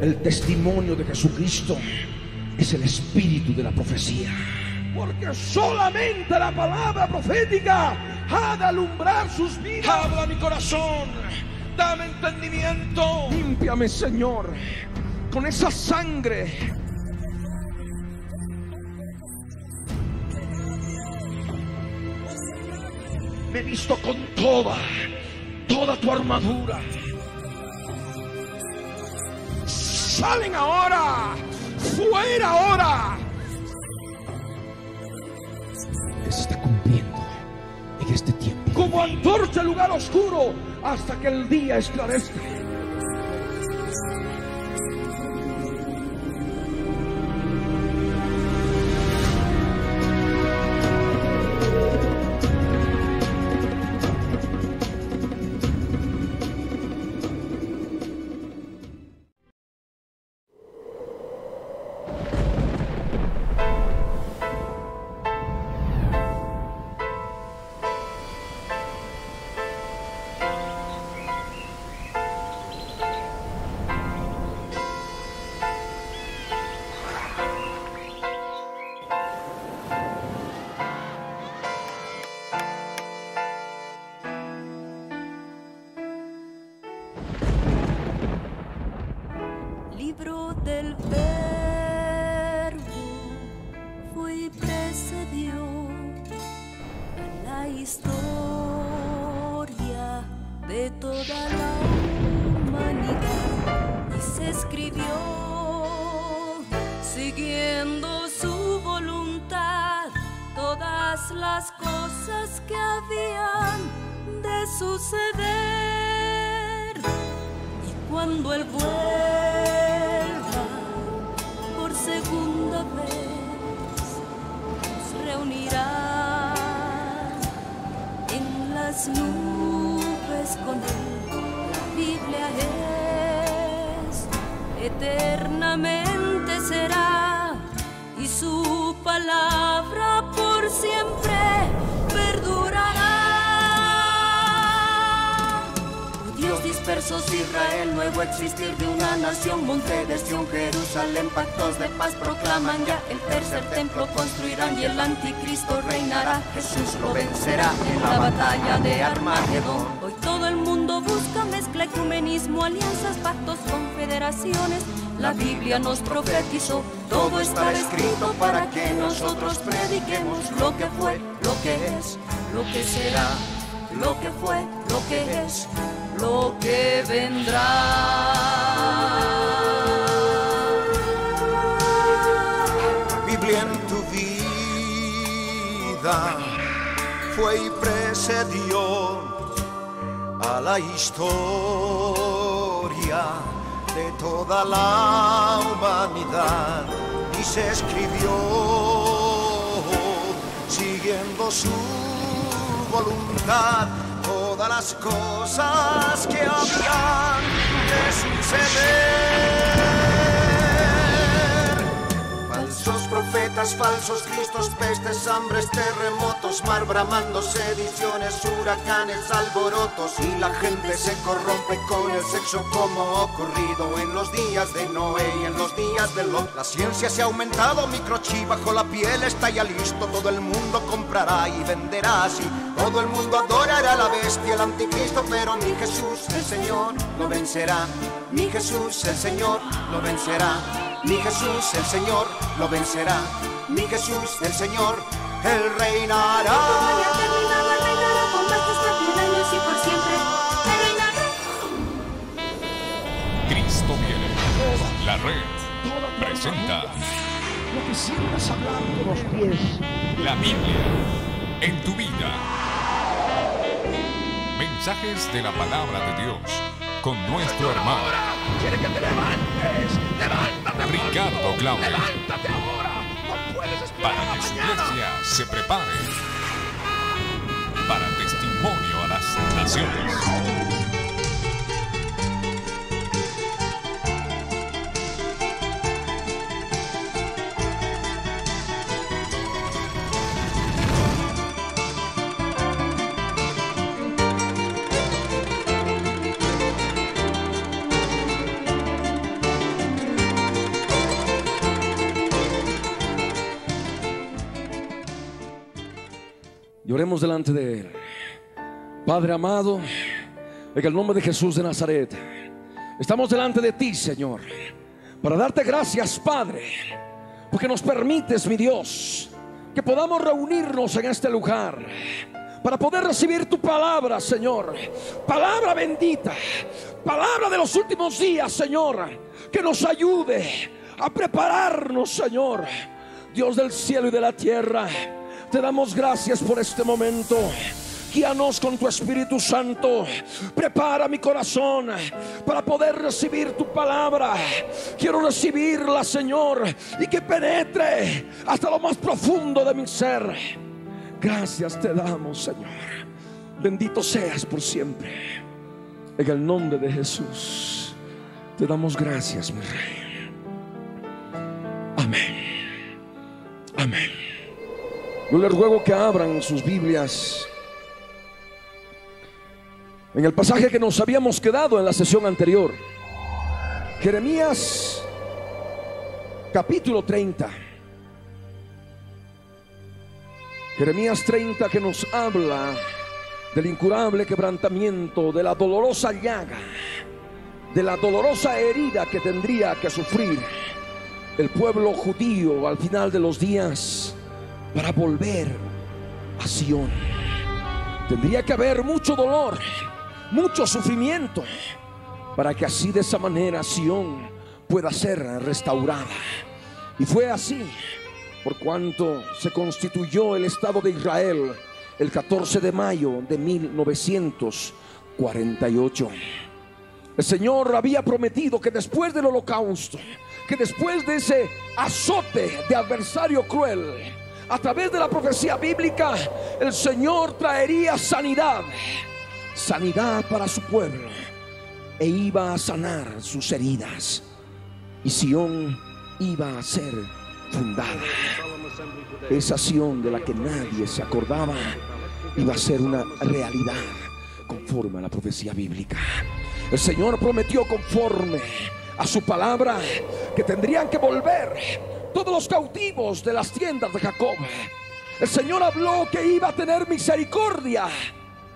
El testimonio de Jesucristo es el espíritu de la profecía. Porque solamente la palabra profética ha de alumbrar sus vidas. Habla mi corazón, dame entendimiento. Límpiame, Señor, con esa sangre. Me he visto con toda tu armadura. Salen ahora, fuera ahora. Que se está cumpliendo en este tiempo. Como antorcha el lugar oscuro hasta que el día esclarezca. Libro del Verbo fue y precedió a la historia de toda la humanidad y se escribió siguiendo su voluntad todas las cosas que habían de suceder. Y cuando Él vuelva por segunda vez, nos reunirá en las nubes con Él. La Biblia es, eternamente será, y su palabra por siempre perdurará. Dios dispersos Israel, nuevo existir de una nación, monte de Sión, Jerusalén, pactos de paz proclaman ya, el tercer templo construirán y el anticristo reinará. Jesús lo vencerá en la batalla de Armagedón. Hoy todo el mundo busca mezcla, ecumenismo, alianzas, pactos, confederaciones. La Biblia nos profetizó, todo está escrito para que nosotros prediquemos lo que fue, lo que es, lo que será, lo que fue, lo que es, lo que vendrá. La Biblia en tu vida fue y precedió a la historia de toda la humanidad y se escribió siguiendo su voluntad todas las cosas que habían de suceder. Falsos profetas, falsos cristos, pestes, hambres, terremotos, mar bramando, sediciones, huracanes, alborotos, y la gente se corrompe con el sexo como ocurrido en los días de Noé y en los días de Lot. La ciencia se ha aumentado, microchip bajo la piel está ya listo, todo el mundo comprará y venderá así. Todo el mundo adorará a la bestia, el anticristo, pero mi Jesús, el Señor, lo vencerá. Mi Jesús, el Señor, lo vencerá. Mi Jesús, el Señor, lo vencerá. Mi Jesús, el Señor, Él reinará. Reinará con majestad 100 años y por siempre. Él reinará. Cristo viene. La red presenta Lo que sientas hablar con los pies. la Biblia en tu vida. Mensajes de la palabra de Dios con nuestro hermano Quiere que te levantes. Levántate. Ricardo Claudio, Levántate ahora. No puedes esperar para que su iglesia se prepare para testimonio a las naciones. y oremos delante de Él. Padre amado, en el nombre de Jesús de Nazaret, estamos delante de ti, Señor, para darte gracias, Padre, porque nos permites, mi Dios, que podamos reunirnos en este lugar para poder recibir tu palabra, Señor. Palabra bendita, palabra de los últimos días, Señor, que nos ayude a prepararnos, Señor. Dios del cielo y de la tierra, te damos gracias por este momento. Guíanos con tu Espíritu Santo. Prepara mi corazón para poder recibir tu palabra. Quiero recibirla, Señor, y que penetre hasta lo más profundo de mi ser. Gracias te damos, Señor. Bendito seas por siempre. En el nombre de Jesús te damos gracias, mi Rey. Amén. Amén. Yo les ruego que abran sus Biblias en el pasaje que nos habíamos quedado en la sesión anterior. Jeremías capítulo 30. Jeremías 30, que nos habla del incurable quebrantamiento, de la dolorosa llaga, de la dolorosa herida que tendría que sufrir el pueblo judío al final de los días para volver a Sión. Tendría que haber mucho dolor, mucho sufrimiento, para que así, de esa manera, Sión pueda ser restaurada. Y fue así por cuanto se constituyó el Estado de Israel el 14 de mayo de 1948. El Señor había prometido que después del holocausto, que después de ese azote de adversario cruel, a través de la profecía bíblica, el Señor traería sanidad, sanidad para su pueblo, e iba a sanar sus heridas, y Sión iba a ser fundada. Esa Sión de la que nadie se acordaba iba a ser una realidad conforme a la profecía bíblica. El Señor prometió, conforme a su palabra, que tendrían que volver todos los cautivos de las tiendas de Jacob. El Señor habló que iba a tener misericordia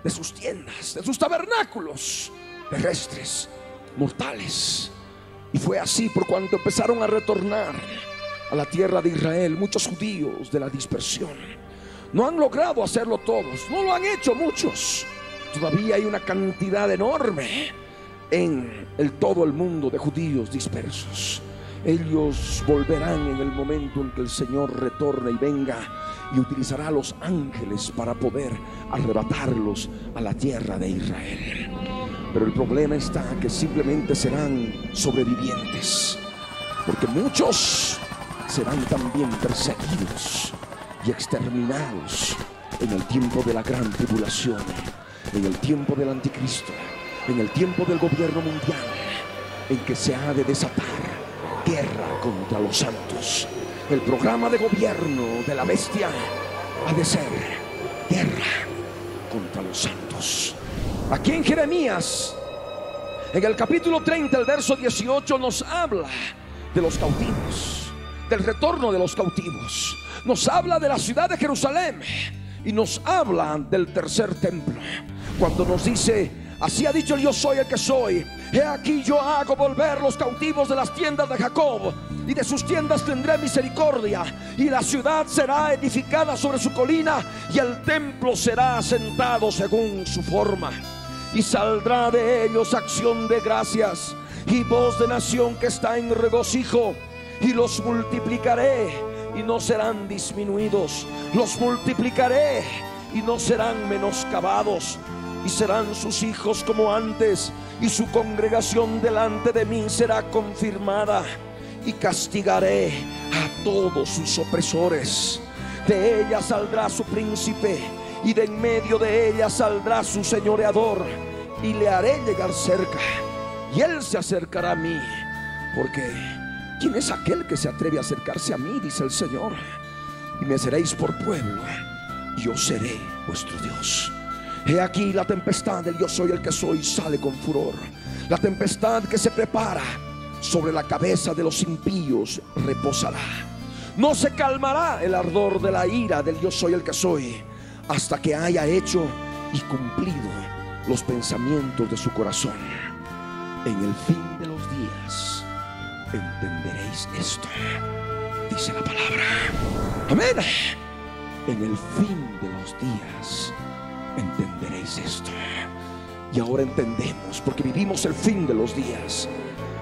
de sus tiendas, de sus tabernáculos terrestres, mortales. Y fue así por cuanto empezaron a retornar a la tierra de Israel muchos judíos de la dispersión. No han logrado hacerlo todos, no lo han hecho muchos. Todavía hay una cantidad enorme en todo el mundo de judíos dispersos. Ellos volverán en el momento en que el Señor retorne y venga, y utilizará a los ángeles para poder arrebatarlos a la tierra de Israel. Pero el problema está que simplemente serán sobrevivientes, porque muchos serán también perseguidos y exterminados en el tiempo de la gran tribulación, en el tiempo del anticristo, en el tiempo del gobierno mundial, en que se ha de desatar guerra contra los santos. El programa de gobierno de la bestia ha de ser guerra contra los santos. Aquí en Jeremías, en el capítulo 30, el verso 18, nos habla de los cautivos, del retorno de los cautivos. Nos habla de la ciudad de Jerusalén y nos habla del tercer templo, cuando nos dice: así ha dicho el yo soy el que soy. He aquí yo hago volver los cautivos de las tiendas de Jacob, y de sus tiendas tendré misericordia, y la ciudad será edificada sobre su colina, y el templo será asentado según su forma. Y saldrá de ellos acción de gracias y voz de nación que está en regocijo, y los multiplicaré y no serán disminuidos, los multiplicaré y no serán menoscabados. Y serán sus hijos como antes, y su congregación delante de mí será confirmada. Y castigaré a todos sus opresores. De ella saldrá su príncipe, y de en medio de ella saldrá su señoreador. Y le haré llegar cerca, y él se acercará a mí. Porque ¿quién es aquel que se atreve a acercarse a mí?, dice el Señor. Y me seréis por pueblo, y yo seré vuestro Dios. He aquí la tempestad del yo soy el que soy sale con furor. La tempestad que se prepara sobre la cabeza de los impíos reposará. No se calmará el ardor de la ira del yo soy el que soy, hasta que haya hecho y cumplido los pensamientos de su corazón. En el fin de los días entenderéis esto, dice la palabra. Amén. En el fin de los días entenderéis esto. Y ahora entendemos, porque vivimos el fin de los días.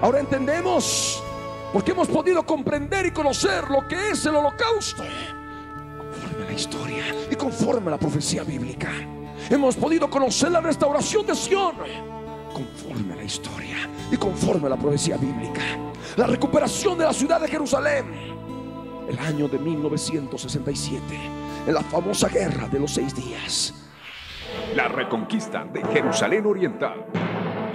Ahora entendemos, porque hemos podido comprender y conocer lo que es el holocausto, conforme a la historia y conforme a la profecía bíblica. Hemos podido conocer la restauración de Sión, conforme a la historia y conforme a la profecía bíblica. La recuperación de la ciudad de Jerusalén, el año de 1967, en la famosa guerra de los 6 días. La reconquista de Jerusalén Oriental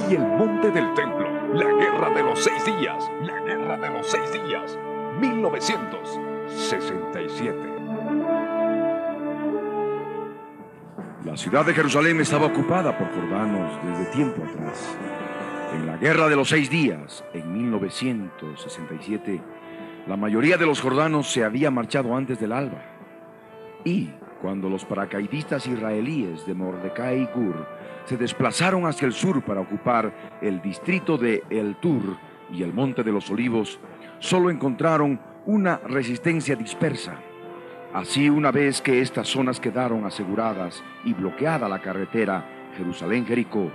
y el monte del templo. La guerra de los 6 días. La guerra de los 6 días. 1967. La ciudad de Jerusalén estaba ocupada por jordanos desde tiempo atrás. En la guerra de los 6 días, en 1967, la mayoría de los jordanos se había marchado antes del alba. Y cuando los paracaidistas israelíes de Mordecai y Gur se desplazaron hacia el sur para ocupar el distrito de El Tur y el Monte de los Olivos, solo encontraron una resistencia dispersa. Así, una vez que estas zonas quedaron aseguradas y bloqueada la carretera Jerusalén-Jericó,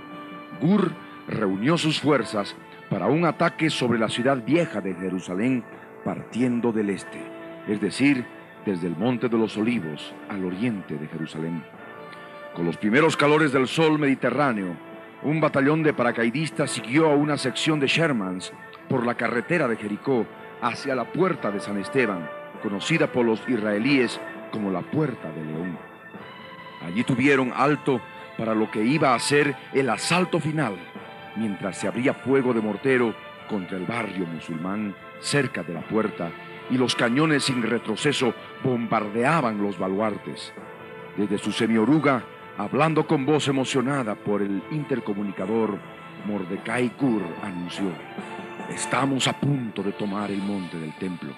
Gur reunió sus fuerzas para un ataque sobre la ciudad vieja de Jerusalén partiendo del este, es decir, desde el Monte de los Olivos al oriente de Jerusalén. Con los primeros calores del sol mediterráneo, un batallón de paracaidistas siguió a una sección de Shermans por la carretera de Jericó hacia la puerta de San Esteban, conocida por los israelíes como la Puerta de León. Allí tuvieron alto para lo que iba a ser el asalto final, mientras se abría fuego de mortero contra el barrio musulmán cerca de la puerta y los cañones sin retroceso bombardeaban los baluartes. Desde su semioruga, hablando con voz emocionada por el intercomunicador, Mordecai Gur anunció: estamos a punto de tomar el monte del templo.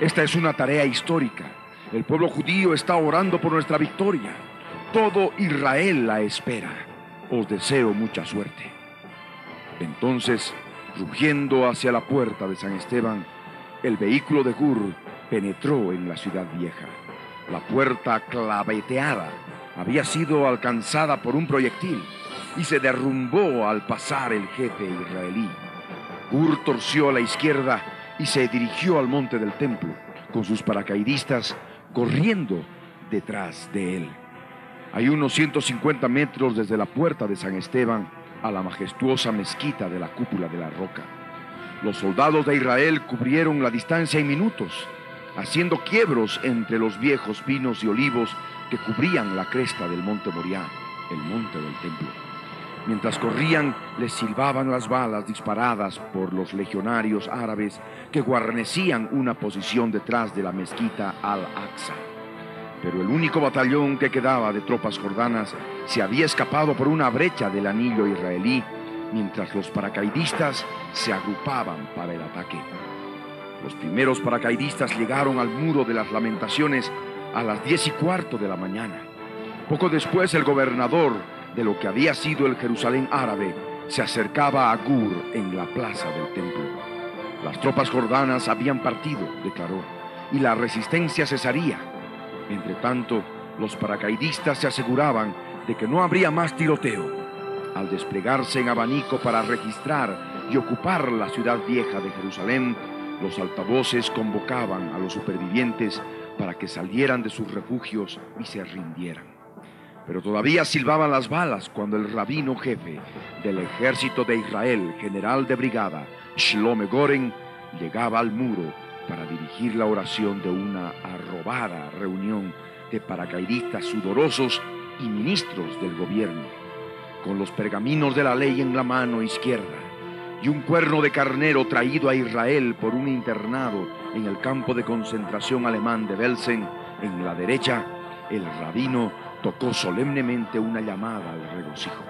Esta es una tarea histórica. El pueblo judío está orando por nuestra victoria. Todo Israel la espera. Os deseo mucha suerte. Entonces, rugiendo hacia la puerta de San Esteban, el vehículo de Gur penetró en la ciudad vieja. La puerta claveteada había sido alcanzada por un proyectil y se derrumbó al pasar el jefe israelí. Gur torció a la izquierda y se dirigió al monte del templo, con sus paracaidistas corriendo detrás de él. Hay unos 150 metros desde la puerta de San Esteban a la majestuosa mezquita de la cúpula de la roca. Los soldados de Israel cubrieron la distancia en minutos, haciendo quiebros entre los viejos pinos y olivos que cubrían la cresta del monte Moriah, el monte del templo. Mientras corrían, les silbaban las balas disparadas por los legionarios árabes que guarnecían una posición detrás de la mezquita Al-Aqsa. Pero el único batallón que quedaba de tropas jordanas se había escapado por una brecha del anillo israelí, mientras los paracaidistas se agrupaban para el ataque. Los primeros paracaidistas llegaron al Muro de las Lamentaciones a las 10:15 de la mañana. Poco después, el gobernador de lo que había sido el Jerusalén árabe se acercaba a Gur en la plaza del templo. Las tropas jordanas habían partido, declaró, y la resistencia cesaría. Entre tanto, los paracaidistas se aseguraban de que no habría más tiroteo. Al desplegarse en abanico para registrar y ocupar la ciudad vieja de Jerusalén, los altavoces convocaban a los supervivientes para que salieran de sus refugios y se rindieran. Pero todavía silbaban las balas cuando el rabino jefe del ejército de Israel, general de brigada, Shlomo Goren, llegaba al muro para dirigir la oración de una arrobada reunión de paracaidistas sudorosos y ministros del gobierno, con los pergaminos de la ley en la mano izquierda y un cuerno de carnero traído a Israel por un internado en el campo de concentración alemán de Belsen en la derecha. El rabino tocó solemnemente una llamada al regocijo.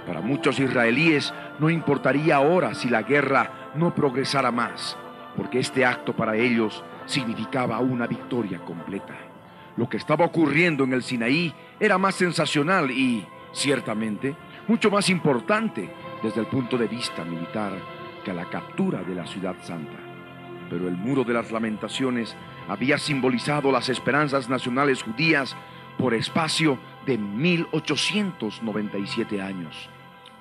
Para muchos israelíes no importaría ahora si la guerra no progresara más, porque este acto para ellos significaba una victoria completa. Lo que estaba ocurriendo en el Sinaí era más sensacional y, ciertamente, mucho más importante desde el punto de vista militar que la captura de la ciudad santa. Pero el Muro de las Lamentaciones había simbolizado las esperanzas nacionales judías por espacio de 1897 años.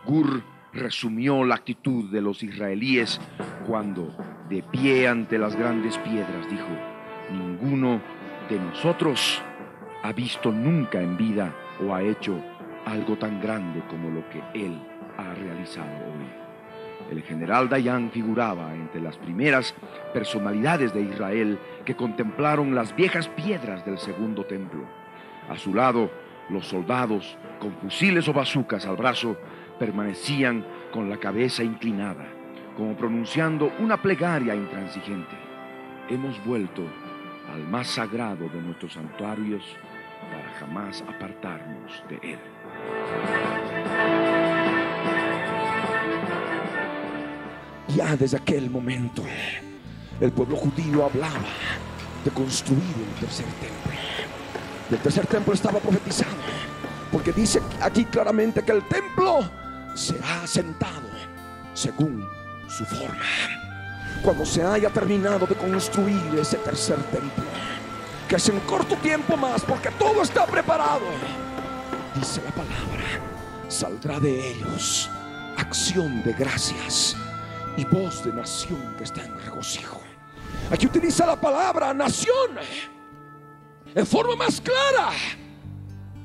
Gur resumió la actitud de los israelíes cuando, de pie ante las grandes piedras, dijo: ninguno de nosotros ha visto nunca en vida o ha hecho algo tan grande como lo que él ha realizado hoy. El general Dayan figuraba entre las primeras personalidades de Israel que contemplaron las viejas piedras del segundo templo. A su lado, los soldados, con fusiles o bazucas al brazo, permanecían con la cabeza inclinada, como pronunciando una plegaria intransigente. Hemos vuelto al más sagrado de nuestros santuarios para jamás apartarnos de él. Ya desde aquel momento, el pueblo judío hablaba de construir el tercer templo. Y el tercer templo estaba profetizado, porque dice aquí claramente que el templo será asentado según su forma. Cuando se haya terminado de construir ese tercer templo, que es en corto tiempo más, porque todo está preparado, dice la palabra, saldrá de ellos acción de gracias y voz de nación que está en regocijo. Aquí utiliza la palabra nación en forma más clara.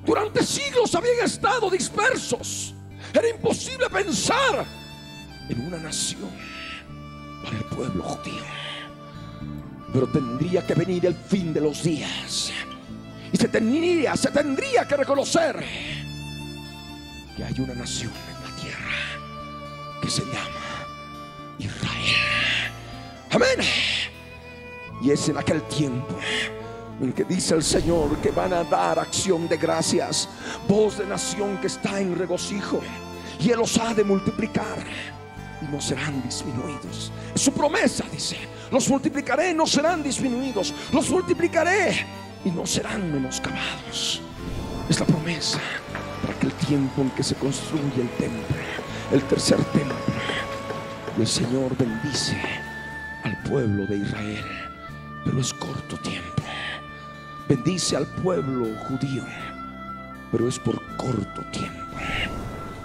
Durante siglos habían estado dispersos. Era imposible pensar en una nación para el pueblo judío. Pero tendría que venir el fin de los días, y se tendría que reconocer que hay una nación en la tierra que se llama Israel. Amén. Y es en aquel tiempo en que dice el Señor que van a dar acción de gracias, voz de nación que está en regocijo, y Él los ha de multiplicar y no serán disminuidos. Es su promesa, dice: los multiplicaré y no serán disminuidos, los multiplicaré y no serán menoscabados. Es la promesa para aquel tiempo en que se construye el templo, el tercer templo. Y el Señor bendice al pueblo de Israel, pero es corto tiempo. Bendice al pueblo judío, pero es por corto tiempo.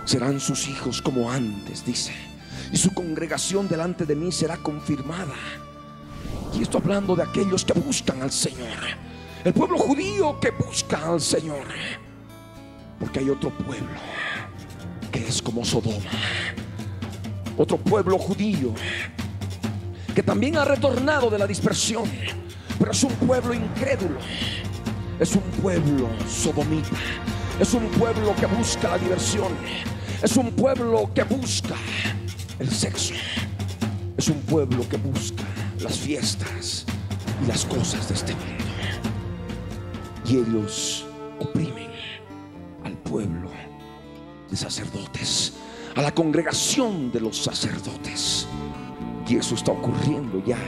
Serán sus hijos como antes, dice, y su congregación delante de mí será confirmada. Y esto hablando de aquellos que buscan al Señor, el pueblo judío que busca al Señor. Porque hay otro pueblo que es como Sodoma, otro pueblo judío que también ha retornado de la dispersión, pero es un pueblo incrédulo, es un pueblo sodomita, es un pueblo que busca la diversión, es un pueblo que busca el sexo, es un pueblo que busca las fiestas y las cosas de este mundo. Y ellos oprimen al pueblo de sacerdotes, a la congregación de los sacerdotes. Y eso está ocurriendo ya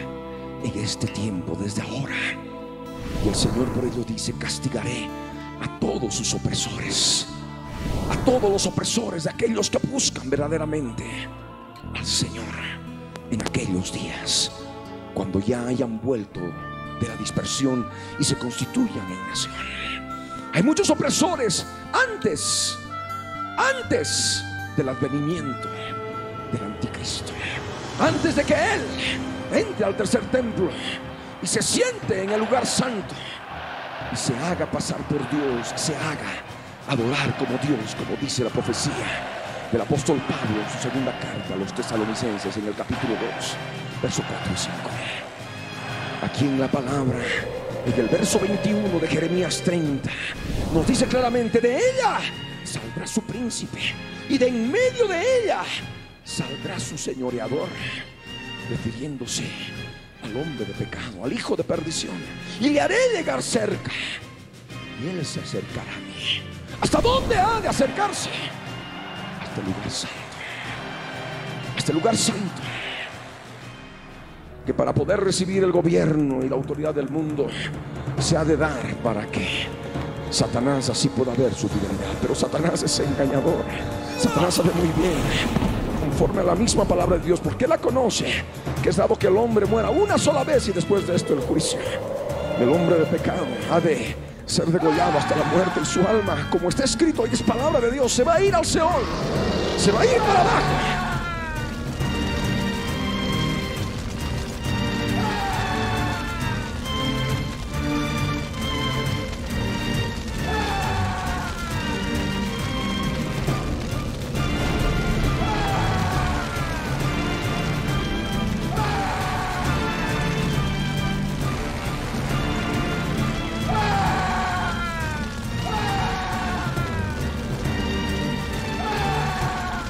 en este tiempo, desde ahora. Y el Señor por ello dice: castigaré a todos sus opresores, a todos los opresores de aquellos que buscan verdaderamente al Señor en aquellos días, cuando ya hayan vuelto de la dispersión y se constituyan en nación. Hay muchos opresores antes del advenimiento del anticristo, antes de que Él entre al tercer templo y se siente en el lugar santo y se haga pasar por Dios, se haga adorar como Dios, como dice la profecía del apóstol Pablo en su segunda carta a los tesalonicenses, en el capítulo 2, verso 4 y 5. Aquí en la palabra, en el verso 21 de Jeremías 30, nos dice claramente: de ella saldrá su príncipe, y de en medio de ella saldrá su señoreador, refiriéndose al hombre de pecado, al hijo de perdición. Y le haré llegar cerca, y él se acercará a mí. ¿Hasta dónde ha de acercarse? Hasta el lugar santo, hasta el lugar santo, que para poder recibir el gobierno y la autoridad del mundo se ha de dar para que Satanás así puede ver su fidelidad, pero Satanás es engañador. Satanás sabe muy bien, conforme a la misma palabra de Dios, porque la conoce, que es dado que el hombre muera una sola vez y después de esto el juicio. El hombre de pecado ha de ser degollado hasta la muerte, y su alma, como está escrito y es palabra de Dios, se va a ir al Seol, se va a ir para abajo.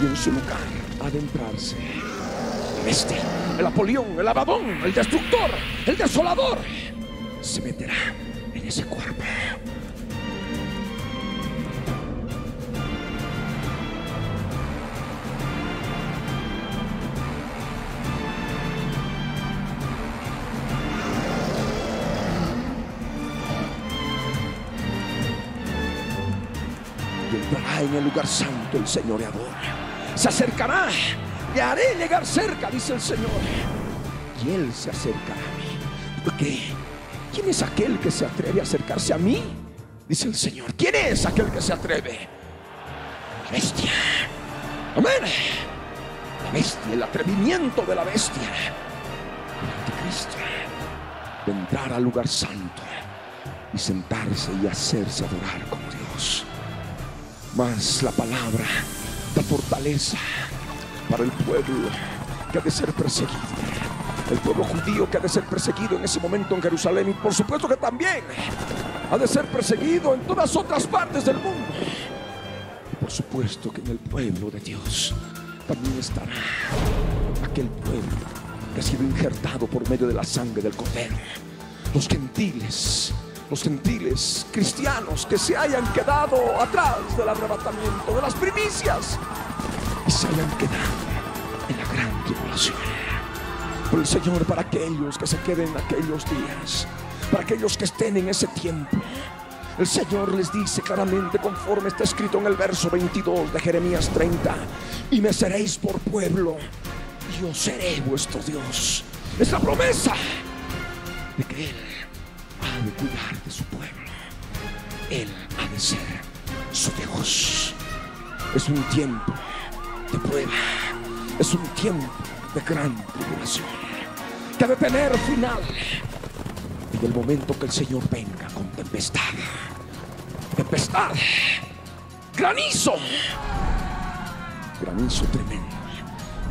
Y en su lugar ha de entrarse la bestia, el Apolión, el Abadón, el destructor, el desolador. Se meterá en ese cuerpo. Y entrará en el lugar santo el señoreador. Se acercará, le haré llegar cerca, dice el Señor, y Él se acercará a mí. Porque ¿quién es aquel que se atreve a acercarse a mí? Dice el Señor. ¿Quién es aquel que se atreve? La bestia. Amén. La bestia, el atrevimiento de la bestia, el anticristo, de entrar al lugar santo y sentarse y hacerse adorar como Dios. Mas la palabra da fortaleza para el pueblo que ha de ser perseguido, el pueblo judío que ha de ser perseguido en ese momento en Jerusalén, y por supuesto que también ha de ser perseguido en todas otras partes del mundo. Y por supuesto que en el pueblo de Dios también estará aquel pueblo que ha sido injertado por medio de la sangre del Cordero, los gentiles cristianos que se hayan quedado atrás del arrebatamiento, de las primicias, y se hayan quedado en la gran tribulación. Por el Señor, para aquellos que se queden aquellos días, para aquellos que estén en ese tiempo, el Señor les dice claramente, conforme está escrito en el verso 22 de Jeremías 30: y me seréis por pueblo, y yo seré vuestro Dios. Es la promesa de que Él ha de cuidar de su pueblo. Él ha de ser su Dios. Es un tiempo de prueba, es un tiempo de gran tribulación que ha de tener final. Y el momento que el Señor venga con tempestad, granizo tremendo,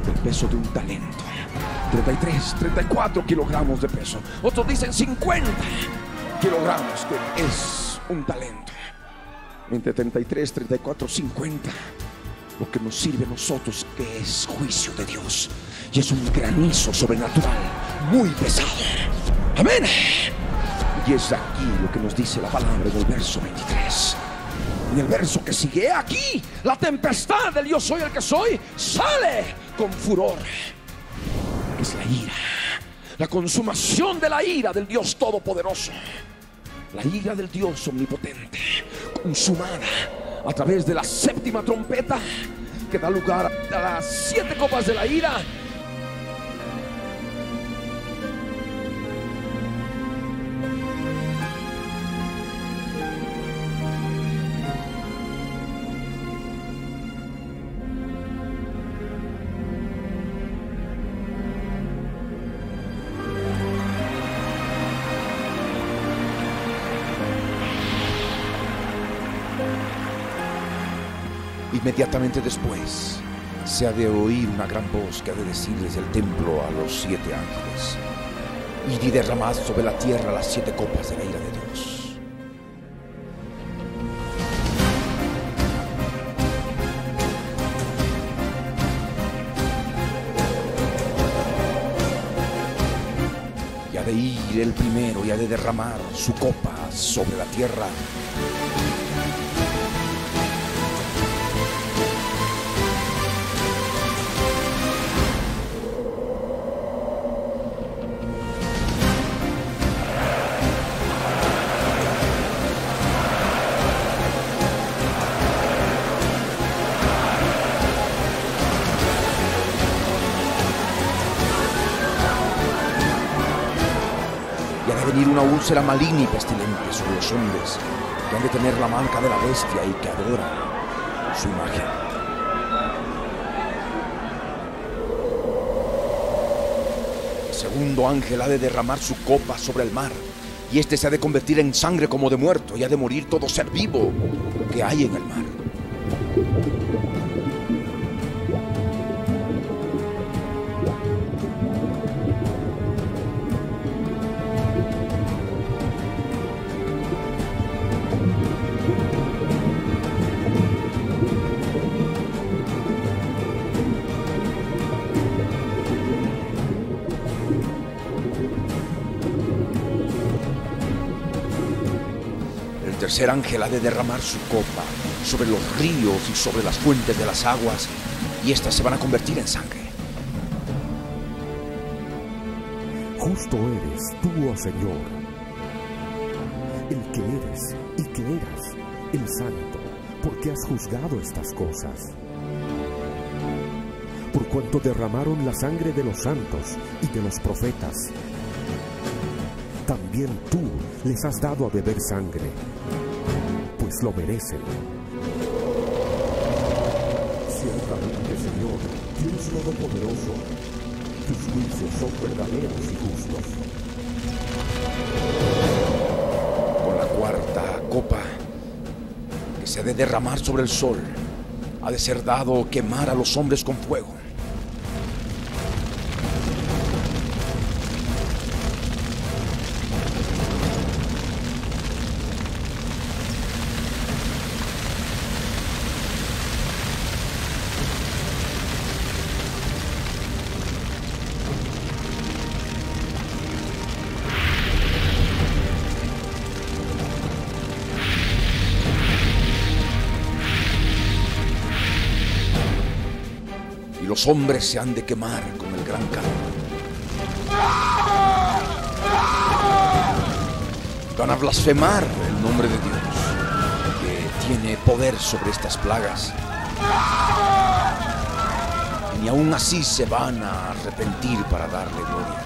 del peso de un talento, 33, 34 kilogramos de peso. Otros dicen 50 kilogramos, que es un talento. Entre 33, 34, 50. Lo que nos sirve a nosotros, que es juicio de Dios, y es un granizo sobrenatural muy pesado. Amén. Y es aquí lo que nos dice la palabra en el verso 23. En el verso que sigue: aquí la tempestad del yo soy el que soy sale con furor. Es la ira, la consumación de la ira del Dios Todopoderoso, la ira del Dios Omnipotente, consumada a través de la séptima trompeta, que da lugar a las 7 copas de la ira. Inmediatamente después se ha de oír una gran voz que ha de decirles el templo a los 7 ángeles: id y derramad sobre la tierra las 7 copas de la ira de Dios. Y ha de ir el primero y ha de derramar su copa sobre la tierra. venir una úlcera maligna y pestilente sobre los hombres que han de tener la marca de la bestia y que adoran su imagen. El segundo ángel ha de derramar su copa sobre el mar, y este se ha de convertir en sangre como de muerto, y ha de morir todo ser vivo que hay en el mar. El tercer ángel ha de derramar su copa sobre los ríos y sobre las fuentes de las aguas, y éstas se van a convertir en sangre. Justo eres tú, oh Señor, el que eres y que eras, el Santo, porque has juzgado estas cosas. Por cuanto derramaron la sangre de los santos y de los profetas, también tú les has dado a beber sangre, pues lo merecen. Ciertamente, Señor, Dios Todopoderoso, tus juicios son verdaderos y justos. Con la cuarta copa, que se ha de derramar sobre el sol, ha de ser dado quemar a los hombres con fuego. Y los hombres se han de quemar con el gran calor. Van a blasfemar el nombre de Dios, que tiene poder sobre estas plagas. Y ni aún así se van a arrepentir para darle gloria.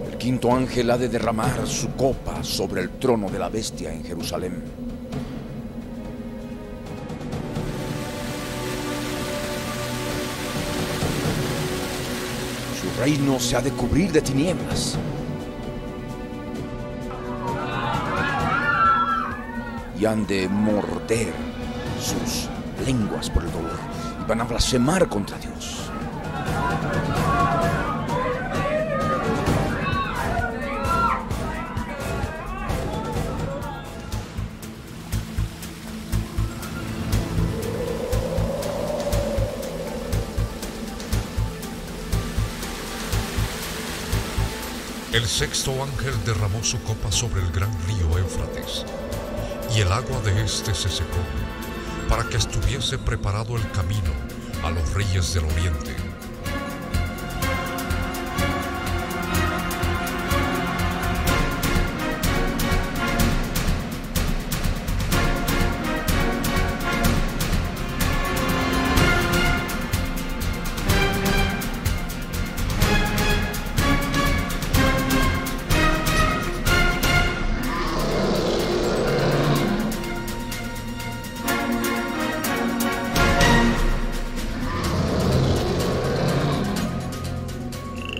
El quinto ángel ha de derramar su copa sobre el trono de la bestia en Jerusalén. Su reino se ha de cubrir de tinieblas. Y han de morder sus lenguas por el dolor. Y van a blasfemar contra Dios. El sexto ángel derramó su copa sobre el gran río Éufrates, y el agua de éste se secó, para que estuviese preparado el camino a los reyes del oriente.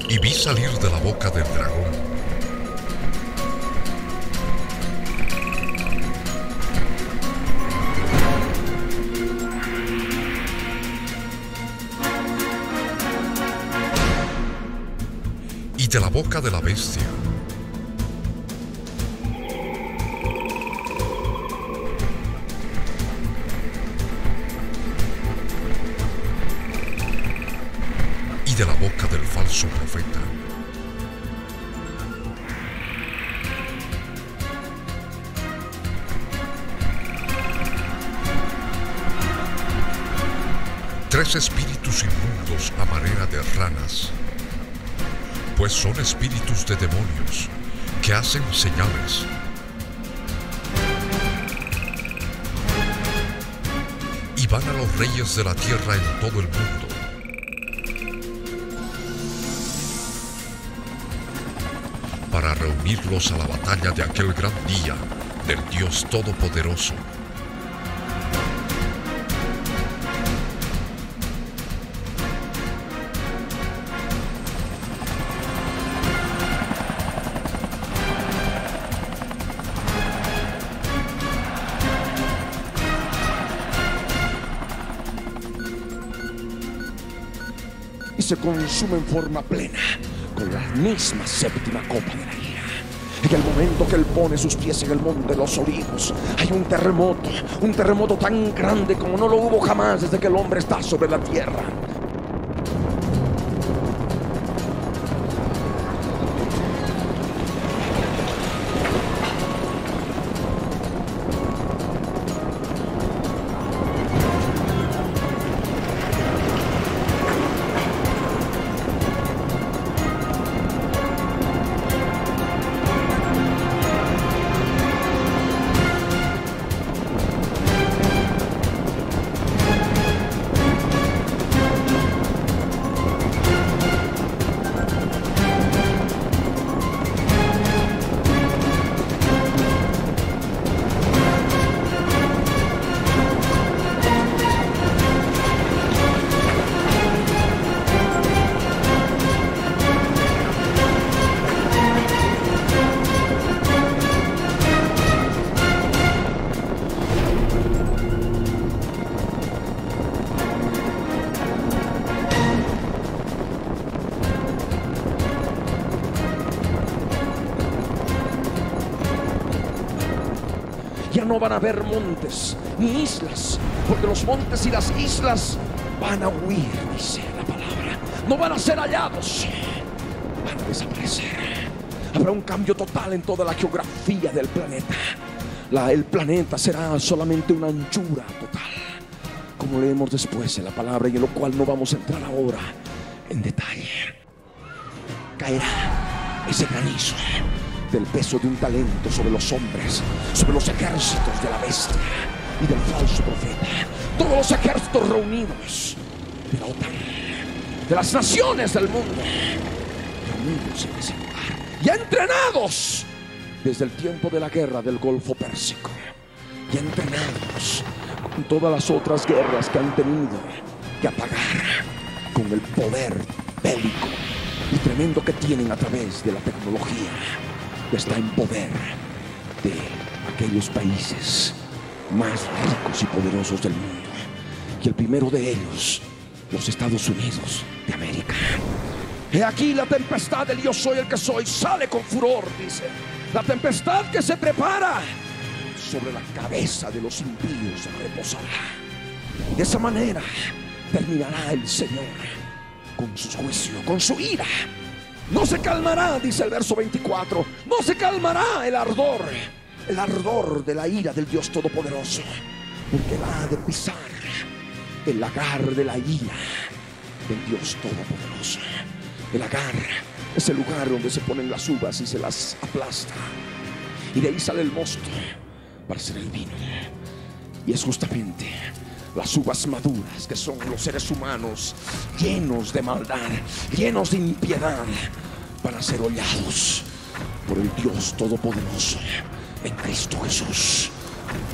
Y vi salir de la boca del dragón y de la boca de la bestia y de la boca del falso profeta. Tres espíritus inmundos a manera de ranas, pues son espíritus de demonios que hacen señales. Y y van a los reyes de la tierra en todo el mundo. Para reunirlos a la batalla de aquel gran día del Dios Todopoderoso. Y se consume en forma plena con la misma séptima copa de la ira. En el momento que él pone sus pies en el monte de los olivos, hay un terremoto tan grande como no lo hubo jamás desde que el hombre está sobre la tierra. Ya no van a haber montes ni islas, porque los montes y las islas van a huir, dice la palabra. No van a ser hallados, van a desaparecer. Habrá un cambio total en toda la geografía del planeta. El planeta será solamente una anchura total, como leemos después en la palabra, y en lo cual no vamos a entrar ahora en detalle. Caerá ese granizo del peso de un talento sobre los hombres, sobre los ejércitos de la bestia y del falso profeta. Todos los ejércitos reunidos de la OTAN, de las naciones del mundo, reunidos en ese lugar, ya entrenados desde el tiempo de la guerra del Golfo Pérsico, ya entrenados con todas las otras guerras que han tenido que apagar con el poder bélico y tremendo que tienen a través de la tecnología que está en poder de aquellos países más ricos y poderosos del mundo. Y el primero de ellos, los Estados Unidos de América. He aquí la tempestad del yo soy el que soy sale con furor, dice. La tempestad que se prepara sobre la cabeza de los impíos reposará. De esa manera terminará el Señor con su juicio, con su ira. No se calmará, dice el verso 24, no se calmará el ardor de la ira del Dios Todopoderoso, porque va a pisar el lagar de la ira del Dios Todopoderoso. El lagar es el lugar donde se ponen las uvas y se las aplasta, y de ahí sale el mosto para hacer el vino. Y es justamente las uvas maduras, que son los seres humanos llenos de maldad, llenos de impiedad, van a ser hollados por el Dios Todopoderoso en Cristo Jesús.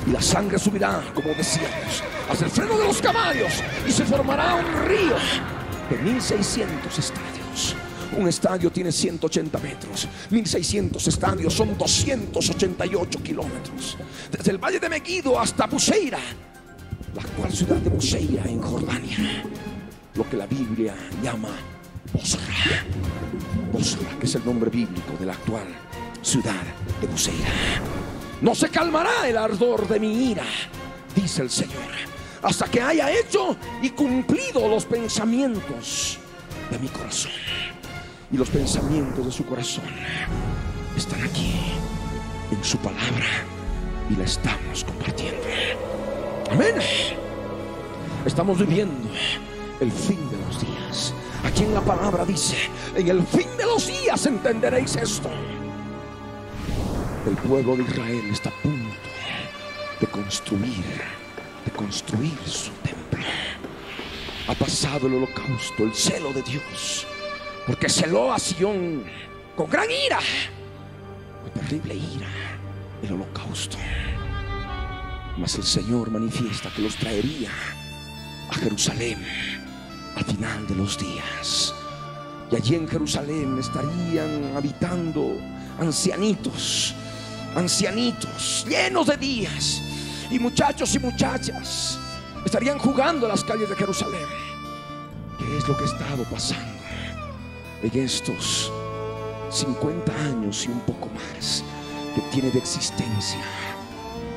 Y la sangre subirá, como decíamos, hasta el freno de los caballos, y se formará un río de 1600 estadios. Un estadio tiene 180 metros, 1600 estadios son 288 kilómetros. Desde el valle de Megiddo hasta Buceira, la actual ciudad de Buceira en Jordania, lo que la Biblia llama Bosra. Bosra, que es el nombre bíblico de la actual ciudad de Buceira. No se calmará el ardor de mi ira, dice el Señor, hasta que haya hecho y cumplido los pensamientos de mi corazón. Y los pensamientos de su corazón están aquí en su palabra y la estamos compartiendo. Amén. Estamos viviendo el fin de los días. Aquí en la palabra dice: en el fin de los días entenderéis esto. El pueblo de Israel está a punto de construir de construir su templo. Ha pasado el holocausto, el celo de Dios, porque celó a Sión con gran ira, con terrible ira, el holocausto. Mas el Señor manifiesta que los traería a Jerusalén al final de los días. Y allí en Jerusalén estarían habitando ancianitos llenos de días, y muchachos y muchachas estarían jugando en las calles de Jerusalén. ¿Qué es lo que ha estado pasando en estos 50 años y un poco más que tiene de existencia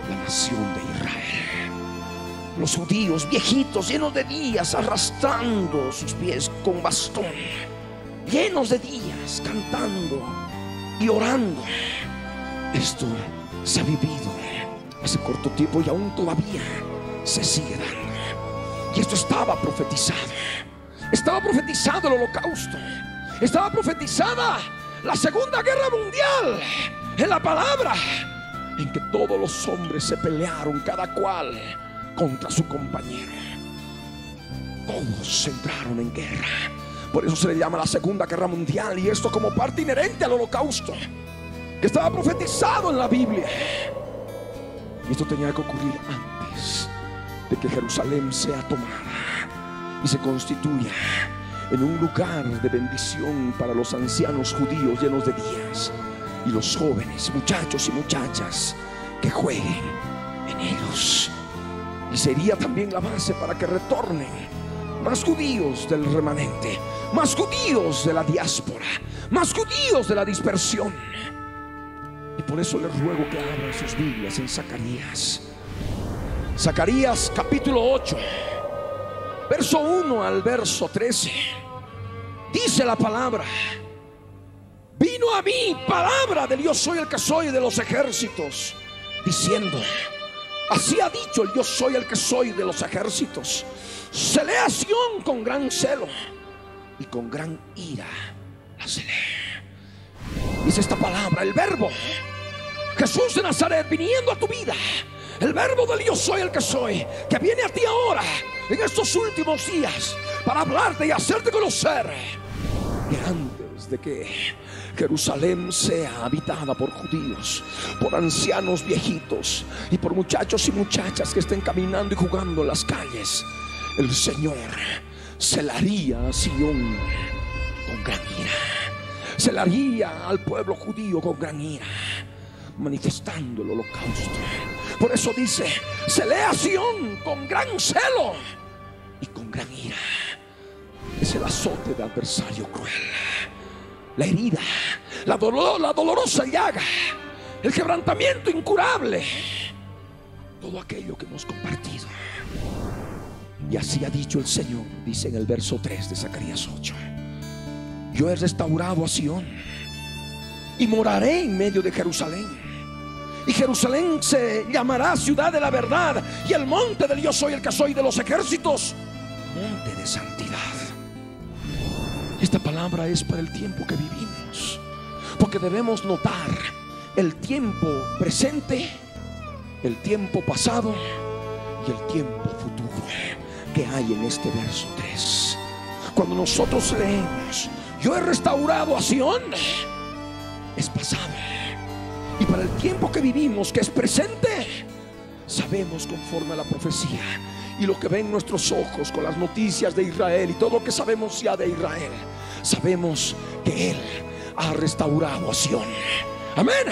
la nación de Israel? Los judíos viejitos, llenos de días, arrastrando sus pies con bastón, llenos de días, cantando y orando. Esto se ha vivido hace corto tiempo y aún todavía se sigue dando. Y esto estaba profetizado. Estaba profetizado el holocausto. Estaba profetizada la Segunda Guerra Mundial en la palabra, en que todos los hombres se pelearon, cada cual contra su compañero. Todos entraron en guerra. Por eso se le llama la Segunda Guerra Mundial. Y esto como parte inherente al holocausto, que estaba profetizado en la Biblia. Y esto tenía que ocurrir antes de que Jerusalén sea tomada y se constituya en un lugar de bendición para los ancianos judíos llenos de días, y los jóvenes, muchachos y muchachas, que jueguen en ellos. Y sería también la base para que retornen más judíos del remanente, más judíos de la diáspora, más judíos de la dispersión. Y por eso les ruego que abran sus Biblias en Zacarías. Zacarías capítulo 8, verso 1 al verso 13. Dice la palabra: vino a mí palabra del yo soy el que soy de los ejércitos, diciendo: así ha dicho el yo soy el que soy de los ejércitos, celé a Sión con gran celo y con gran ira la celé. Dice esta palabra, el verbo Jesús de Nazaret viniendo a tu vida, el verbo del yo soy el que soy, que viene a ti ahora en estos últimos días para hablarte y hacerte conocer que antes de que Jerusalén sea habitada por judíos, por ancianos viejitos y por muchachos y muchachas que estén caminando y jugando en las calles, el Señor celaría a Sión con gran ira, celaría al pueblo judío con gran ira, manifestando el holocausto. Por eso dice: celé a Sión con gran celo y con gran ira. Es el azote del adversario cruel, la herida, la dolorosa llaga, el quebrantamiento incurable, todo aquello que hemos compartido. Y así ha dicho el Señor, dice en el verso 3 de Zacarías 8: yo he restaurado a Sión y moraré en medio de Jerusalén, y Jerusalén se llamará ciudad de la verdad, y el monte del yo soy el que soy de los ejércitos, monte de santidad. Esta palabra es para el tiempo que vivimos, porque debemos notar el tiempo presente, el tiempo pasado y el tiempo futuro que hay en este verso 3. Cuando nosotros leemos: yo he restaurado a Sión, es pasado. Y para el tiempo que vivimos, que es presente, sabemos conforme a la profecía y lo que ven nuestros ojos con las noticias de Israel y todo lo que sabemos ya de Israel, sabemos que Él ha restaurado a Sión. Amén.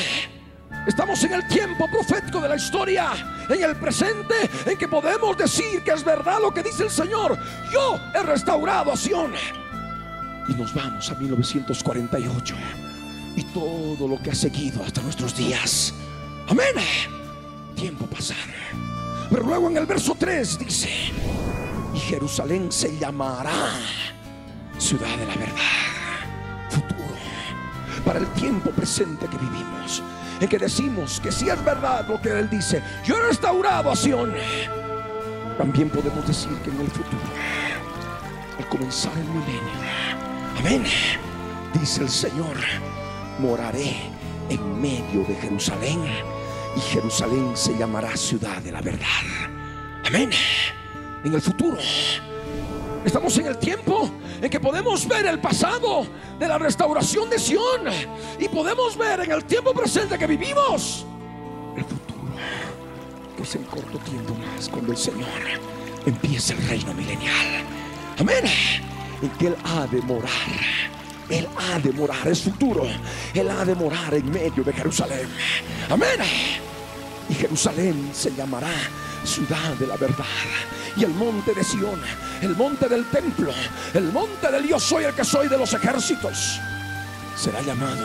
Estamos en el tiempo profético de la historia, en el presente, en que podemos decir que es verdad lo que dice el Señor: yo he restaurado a Sión. Y nos vamos a 1948 y todo lo que ha seguido hasta nuestros días. Amén. Tiempo pasado. Pero luego en el verso 3 dice: y Jerusalén se llamará ciudad de la verdad. Futuro, para el tiempo presente que vivimos, en que decimos que si es verdad lo que Él dice: yo he restaurado a Sión. También podemos decir que en el futuro, al comenzar el milenio, amén, dice el Señor: moraré en medio de Jerusalén, y Jerusalén se llamará ciudad de la verdad. Amén. En el futuro. Estamos en el tiempo en que podemos ver el pasado de la restauración de Sión, y podemos ver en el tiempo presente que vivimos el futuro, que es en corto tiempo más, cuando el Señor empiece el reino milenial. Amén. En que Él ha de morar. Él ha de morar, es futuro. Él ha de morar en medio de Jerusalén. Amén. Y Jerusalén se llamará ciudad de la verdad. Y el monte de Sión, el monte del templo, el monte del yo soy el que soy de los ejércitos, será llamado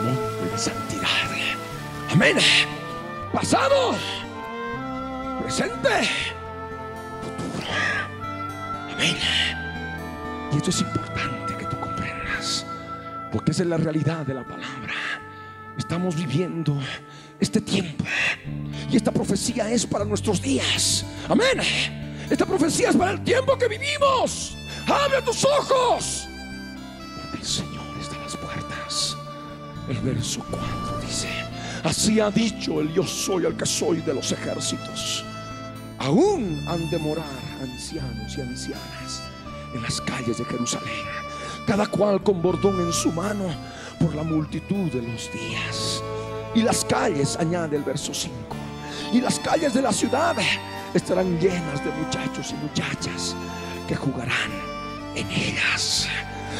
monte de santidad. Amén. Pasado, presente, futuro. Amén. Y esto es importante que tú comprendas, porque esa es la realidad de la palabra. Estamos viviendo este tiempo, y esta profecía es para nuestros días. Amén. Esta profecía es para el tiempo que vivimos. Abre tus ojos, porque el Señor está a las puertas. El verso 4 dice: así ha dicho el yo soy el que soy de los ejércitos. Aún han de morar ancianos y ancianas en las calles de Jerusalén, cada cual con bordón en su mano, por la multitud de los días. Y las calles, añade el verso 5, y las calles de la ciudad estarán llenas de muchachos y muchachas que jugarán en ellas.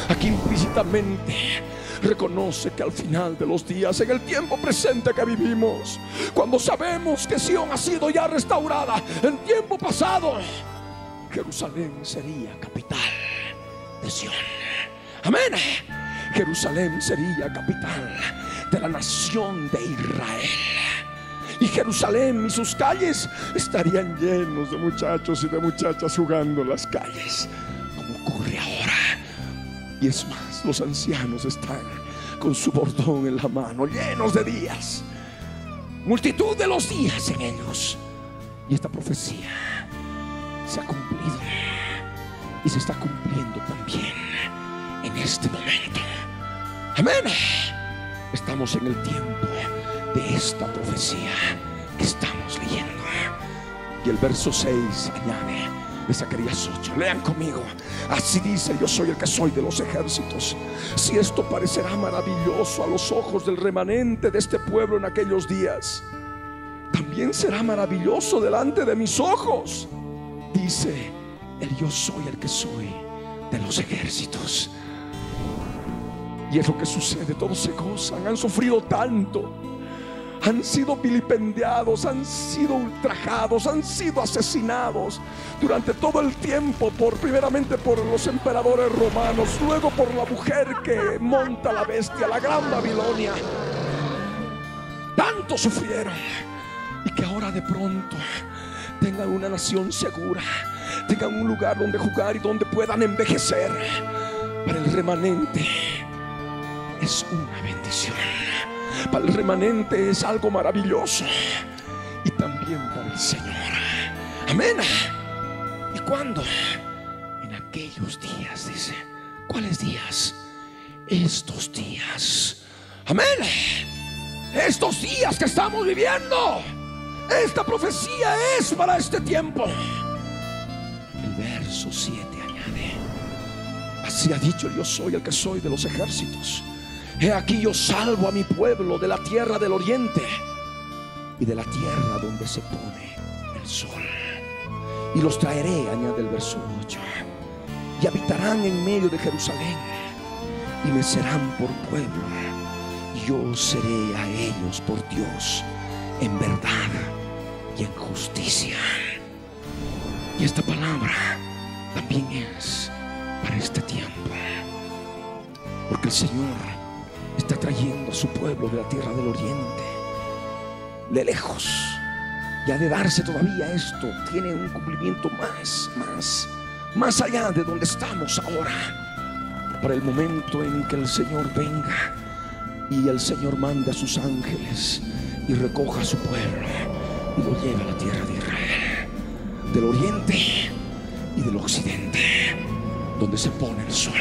Aquí implícitamente reconoce que al final de los días, en el tiempo presente que vivimos, cuando sabemos que Sión ha sido ya restaurada, en tiempo pasado Jerusalén sería capital de Sión. Amén. Jerusalén sería capital de la nación de Israel. Y Jerusalén y sus calles estarían llenos de muchachos y de muchachas jugando en las calles, como ocurre ahora. Y es más, los ancianos están con su bordón en la mano, llenos de días, multitud de los días en ellos. Y esta profecía se ha cumplido, y se está cumpliendo también en este momento. Amén. Estamos en el tiempo de esta profecía que estamos leyendo. Y el verso 6 añade de Zacarías 8. Lean conmigo. Así dice: yo soy el que soy de los ejércitos. Si esto parecerá maravilloso a los ojos del remanente de este pueblo en aquellos días, también será maravilloso delante de mis ojos, dice el yo soy el que soy de los ejércitos. Y es lo que sucede, todos se gozan, han sufrido tanto, han sido vilipendiados, han sido ultrajados, han sido asesinados durante todo el tiempo, primeramente por los emperadores romanos, luego por la mujer que monta la bestia, la gran Babilonia. Tanto sufrieron, y que ahora de pronto tengan una nación segura, tengan un lugar donde jugar y donde puedan envejecer. Para el remanente es una bendición. Para el remanente es algo maravilloso, y también para el Señor. Amén. ¿Y cuándo? En aquellos días, dice. ¿Cuáles días? Estos días. Amén. Estos días que estamos viviendo. Esta profecía es para este tiempo. El verso 7 añade: así ha dicho el yo soy el que soy de los ejércitos. He aquí yo salvo a mi pueblo de la tierra del oriente y de la tierra donde se pone el sol. Y los traeré, añade el verso 8, y habitarán en medio de Jerusalén, y me serán por pueblo, y yo seré a ellos por Dios en verdad y en justicia. Y esta palabra también es para este tiempo, porque el Señor está trayendo a su pueblo de la tierra del oriente, de lejos. Y ha de darse todavía esto, tiene un cumplimiento más allá de donde estamos ahora, para el momento en que el Señor venga y el Señor mande a sus ángeles y recoja a su pueblo y lo lleve a la tierra de Israel, del oriente y del occidente, donde se pone el sol.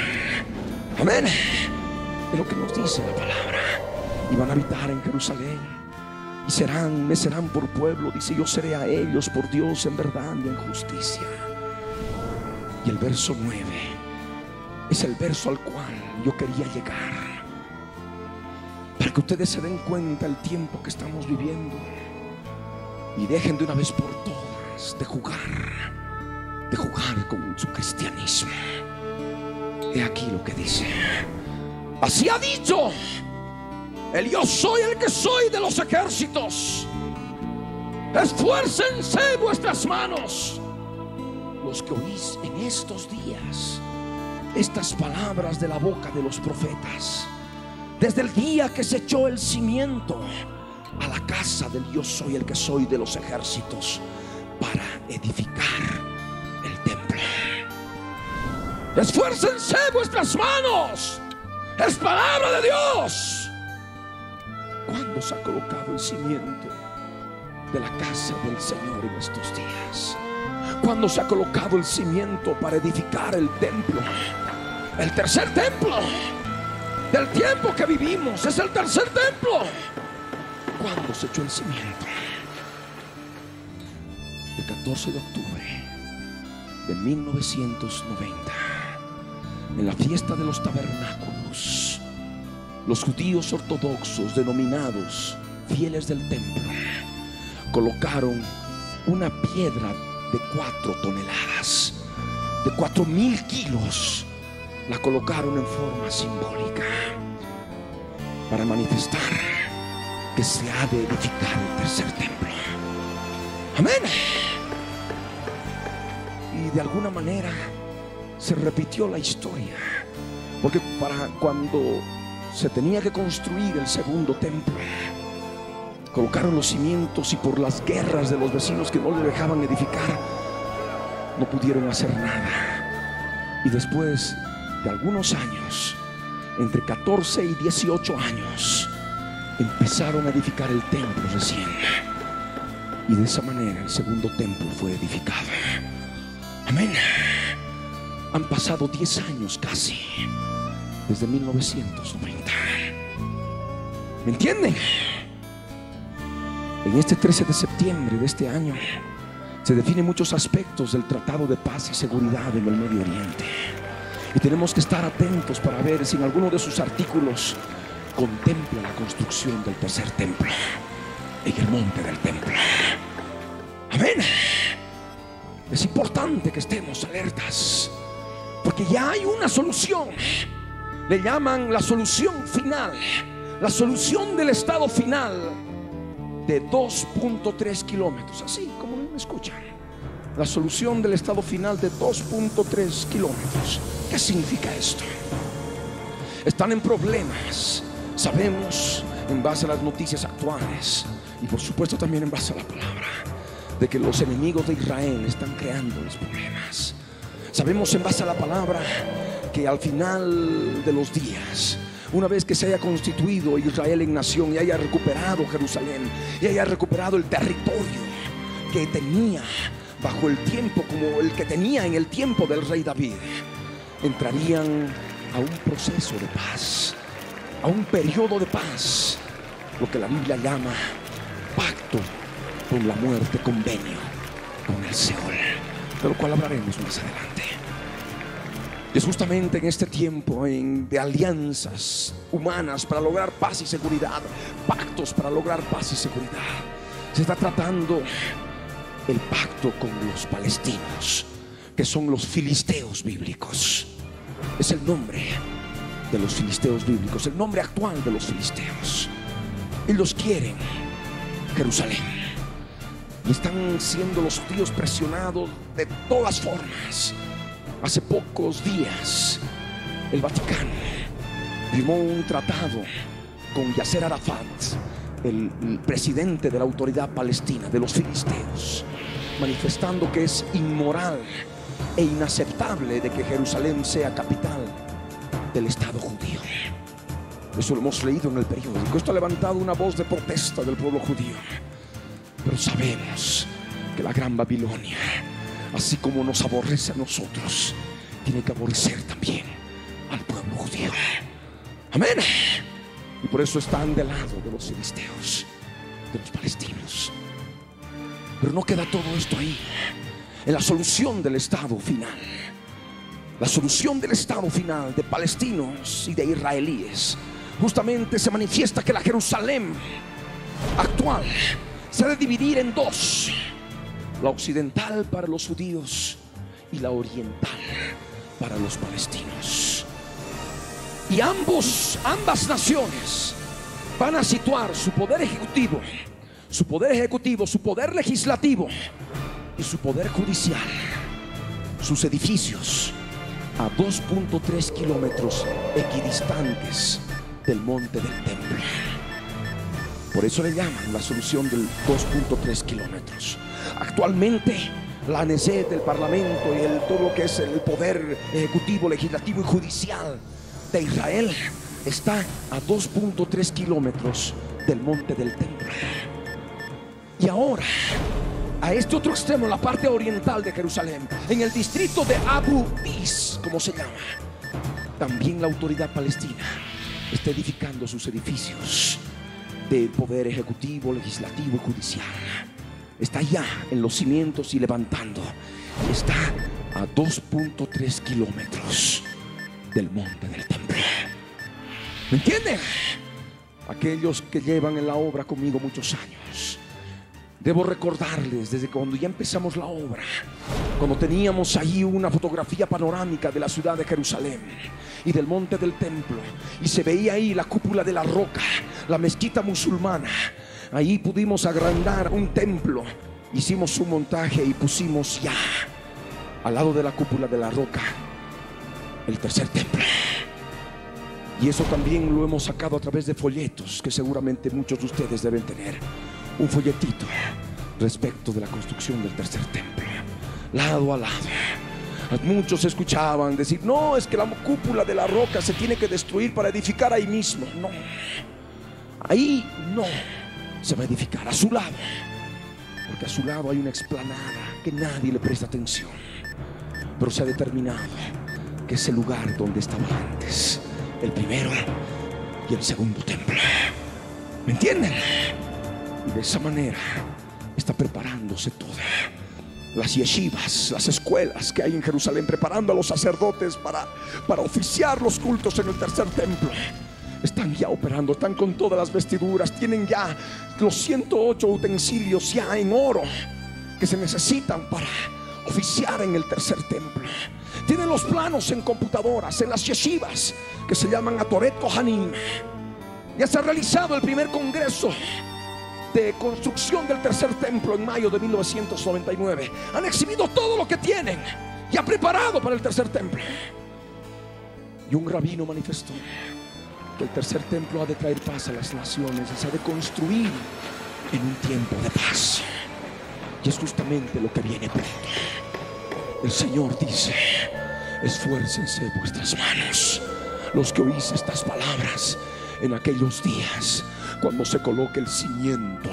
Amén. Es lo que nos dice la palabra. Y van a habitar en Jerusalén, y me serán por pueblo. Dice: yo seré a ellos por Dios en verdad y en justicia. Y el verso 9 es el verso al cual yo quería llegar, para que ustedes se den cuenta el tiempo que estamos viviendo y dejen de una vez por todas de jugar con su cristianismo. He aquí lo que dice: así ha dicho el yo soy el que soy de los ejércitos. Esfuércense vuestras manos, los que oís en estos días estas palabras de la boca de los profetas, desde el día que se echó el cimiento a la casa del yo soy el que soy de los ejércitos, para edificar el templo. Esfuércense vuestras manos, es palabra de Dios. ¿Cuándo se ha colocado el cimiento de la casa del Señor en estos días? ¿Cuándo se ha colocado el cimiento para edificar el templo? El tercer templo del tiempo que vivimos es el tercer templo. ¿Cuándo se echó el cimiento? El 14 de octubre de 1990, en la fiesta de los tabernáculos, los judíos ortodoxos denominados fieles del templo colocaron una piedra de 4 toneladas, de 4.000 kilos. La colocaron en forma simbólica para manifestar que se ha de edificar el tercer templo. Amén. Y de alguna manera se repitió la historia, porque para cuando se tenía que construir el segundo templo, colocaron los cimientos, y por las guerras de los vecinos que no le dejaban edificar, no pudieron hacer nada. Y después de algunos años, entre 14 y 18 años, empezaron a edificar el templo recién, y de esa manera el segundo templo fue edificado. Amén. Han pasado 10 años casi desde 1990. ¿Me entienden? En este 13 de septiembre de este año se definen muchos aspectos del Tratado de Paz y Seguridad en el Medio Oriente, y tenemos que estar atentos para ver si en alguno de sus artículos contempla la construcción del tercer templo en el monte del templo. Amén. Es importante que estemos alertas, porque ya hay una solución. Le llaman la solución final, la solución del estado final de 2.3 kilómetros, así como me escuchan. La solución del estado final de 2.3 kilómetros. ¿Qué significa esto? Están en problemas, sabemos, en base a las noticias actuales, y por supuesto también en base a la palabra, de que los enemigos de Israel están creándoles problemas. Sabemos en base a la palabra que al final de los días, una vez que se haya constituido Israel en nación y haya recuperado Jerusalén y haya recuperado el territorio que tenía bajo el tiempo como el que tenía en el tiempo del rey David, entrarían a un proceso de paz, a un periodo de paz, lo que la Biblia llama pacto con la muerte, convenio con el Seol, de lo cual hablaremos más adelante. Es justamente en este tiempo de alianzas humanas para lograr paz y seguridad, pactos para lograr paz y seguridad, se está tratando el pacto con los palestinos, que son los filisteos bíblicos. Es el nombre de los filisteos bíblicos, el nombre actual de los filisteos. Ellos quieren Jerusalén y están siendo los judíos presionados de todas formas. Hace pocos días el Vaticano firmó un tratado con Yasser Arafat, el presidente de la autoridad palestina de los filisteos, manifestando que es inmoral e inaceptable de que Jerusalén sea capital del Estado judío. Eso lo hemos leído en el periódico. Esto ha levantado una voz de protesta del pueblo judío. Pero sabemos que la gran Babilonia, así como nos aborrece a nosotros, tiene que aborrecer también al pueblo judío. Amén. Y por eso están del lado de los filisteos. de los palestinos. Pero no queda todo esto ahí. En la solución del estado final, la solución del estado final de palestinos y de israelíes, justamente se manifiesta que la Jerusalén actual se ha de dividir en dos: la occidental para los judíos y la oriental para los palestinos. Y ambas naciones van a situar su poder ejecutivo, su poder legislativo y su poder judicial, sus edificios, a 2.3 kilómetros equidistantes del monte del templo. Por eso le llaman la solución del 2.3 kilómetros. Actualmente la ANESET, el Parlamento y todo lo que es el poder ejecutivo, legislativo y judicial de Israel está a 2.3 kilómetros del monte del templo. Y ahora, a este otro extremo, la parte oriental de Jerusalén, en el distrito de Abu Dis, como se llama, también la autoridad palestina está edificando sus edificios de poder ejecutivo, legislativo y judicial. Está ya en los cimientos y levantando, y está a 2.3 kilómetros del monte del templo. ¿Me entienden? Aquellos que llevan en la obra conmigo muchos años, debo recordarles desde cuando ya empezamos la obra, cuando teníamos allí una fotografía panorámica de la ciudad de Jerusalén y del monte del templo, y se veía ahí la cúpula de la roca, la mezquita musulmana. Ahí pudimos agrandar un templo, hicimos un montaje y pusimos ya al lado de la cúpula de la roca el tercer templo. Y eso también lo hemos sacado a través de folletos que seguramente muchos de ustedes deben tener. Un folletito respecto de la construcción del tercer templo, lado a lado. Muchos escuchaban decir: no, es que la cúpula de la roca se tiene que destruir para edificar ahí mismo. No, ahí no se va a edificar, a su lado, porque a su lado hay una explanada que nadie le presta atención, pero se ha determinado que es el lugar donde estaba antes el primero y el segundo templo. ¿Me entienden? Y de esa manera está preparándose toda. Las yeshivas, las escuelas que hay en Jerusalén, preparando a los sacerdotes para oficiar los cultos en el tercer templo, están ya operando, están con todas las vestiduras, tienen ya los 108 utensilios ya en oro que se necesitan para oficiar en el tercer templo. Tienen los planos en computadoras, en las yeshivas que se llaman Atoret Kohanim. Ya se ha realizado el primer congreso de construcción del tercer templo en mayo de 1999. Han exhibido todo lo que tienen ya preparado para el tercer templo. Y un rabino manifestó que el tercer templo ha de traer paz a las naciones y se ha de construir en un tiempo de paz. Y es justamente lo que viene pronto. El Señor dice: esfuércense vuestras manos, los que oís estas palabras, en aquellos días cuando se coloque el cimiento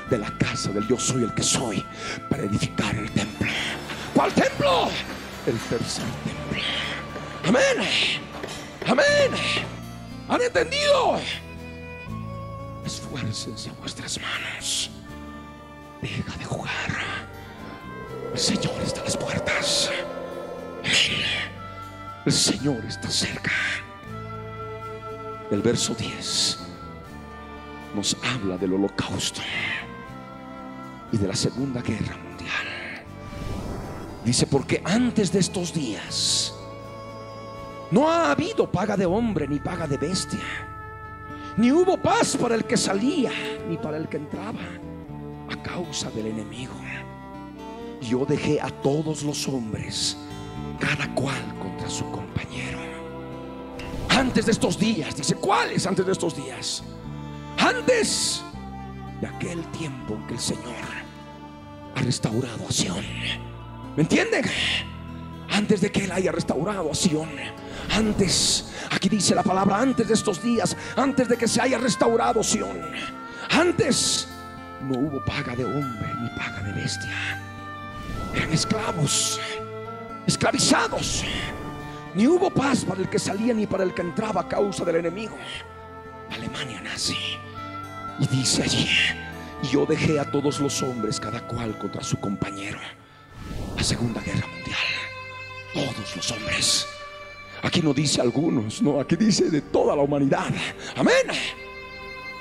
de la casa del yo soy el que soy, para edificar el templo. ¿Cuál templo? El tercer templo. Amén. Amén. ¿Han entendido? Esfuércense vuestras manos. Deja de jugar. El Señor está a las puertas. El Señor está cerca. El verso 10 nos habla del holocausto y de la Segunda Guerra Mundial. Dice: porque antes de estos días no ha habido paga de hombre ni paga de bestia, ni hubo paz para el que salía ni para el que entraba, a causa del enemigo. Yo dejé a todos los hombres, cada cual contra su compañero. Antes de estos días, dice. ¿Cuáles antes de estos días? Antes de aquel tiempo en que el Señor ha restaurado a Sión. ¿Me entienden? Antes de que Él haya restaurado a Sión. Antes, aquí dice la palabra, antes de estos días, antes de que se haya restaurado Sión. Antes no hubo paga de hombre ni paga de bestia. Eran esclavos, esclavizados. Ni hubo paz para el que salía ni para el que entraba a causa del enemigo. Alemania nace y dice allí Y yo dejé a todos los hombres, cada cual contra su compañero. La Segunda Guerra Mundial. Todos los hombres. Aquí no dice algunos, no, aquí dice de toda la humanidad. Amén.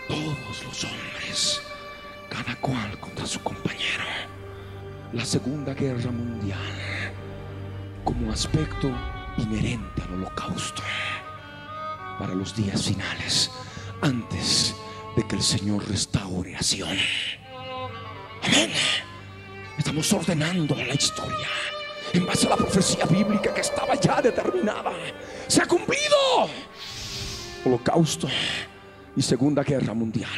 Todos los hombres, cada cual contra su compañero. La Segunda Guerra Mundial, como aspecto inherente al holocausto, para los días finales, antes de que el Señor restaure a Sion. Amén. Estamos ordenando la historia en base a la profecía bíblica que estaba ya determinada. Se ha cumplido. Holocausto y Segunda Guerra Mundial.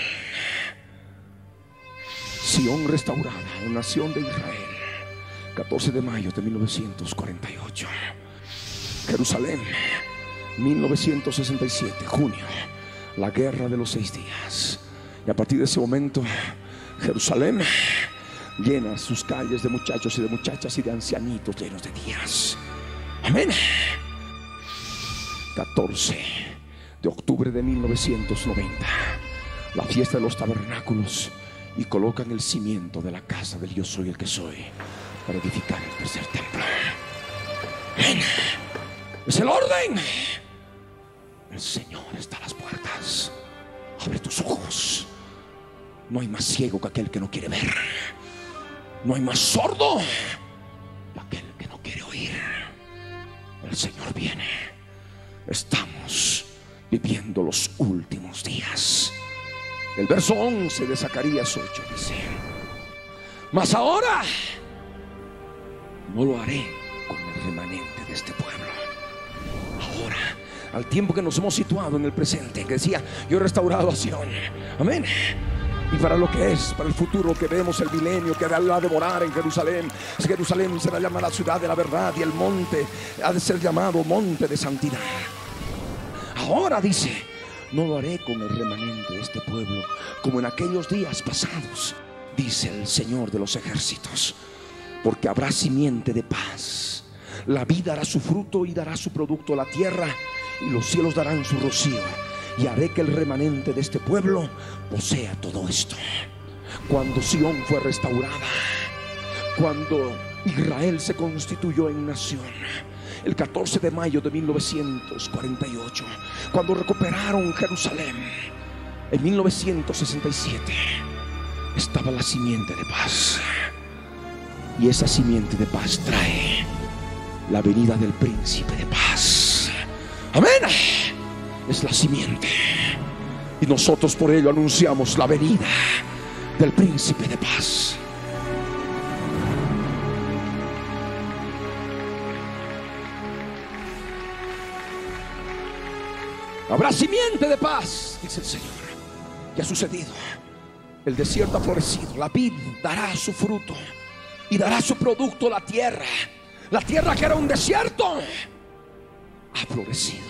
Sion restaurada, la nación de Israel. 14 de mayo de 1948. Jerusalén, 1967, junio. La guerra de los 6 días. Y a partir de ese momento, Jerusalén llena sus calles de muchachos y de muchachas y de ancianitos llenos de días. Amén. 14 de octubre de 1990, la fiesta de los tabernáculos, y colocan el cimiento de la casa del yo soy el que soy para edificar el tercer templo. Amén. Es el orden. El Señor está a las puertas. Abre tus ojos. No hay más ciego que aquel que no quiere ver. No hay más sordo que aquel que no quiere oír. El Señor viene. Estamos viviendo los últimos días. El verso 11 de Zacarías 8 dice: mas ahora no lo haré con el remanente de este pueblo. Ahora, al tiempo que nos hemos situado en el presente, que decía: yo he restaurado a Sion. Amén. Y para lo que es, para el futuro que vemos, el milenio que ha de morar en Jerusalén. Jerusalén será llamada ciudad de la verdad, y el monte ha de ser llamado monte de santidad. Ahora dice: no lo haré con el remanente de este pueblo como en aquellos días pasados, dice el Señor de los ejércitos, porque habrá simiente de paz. La vida dará su fruto y dará su producto la tierra, y los cielos darán su rocío. Y haré que el remanente de este pueblo posea todo esto. Cuando Sion fue restaurada, cuando Israel se constituyó en nación, el 14 de mayo de 1948, cuando recuperaron Jerusalén, en 1967, estaba la simiente de paz. Y esa simiente de paz trae la venida del príncipe de paz. Amén. Es la simiente, y nosotros por ello anunciamos la venida del príncipe de paz. Habrá simiente de paz, dice el Señor. Ya ha sucedido. El desierto ha florecido, la vid dará su fruto y dará su producto la tierra. La tierra que era un desierto ha florecido.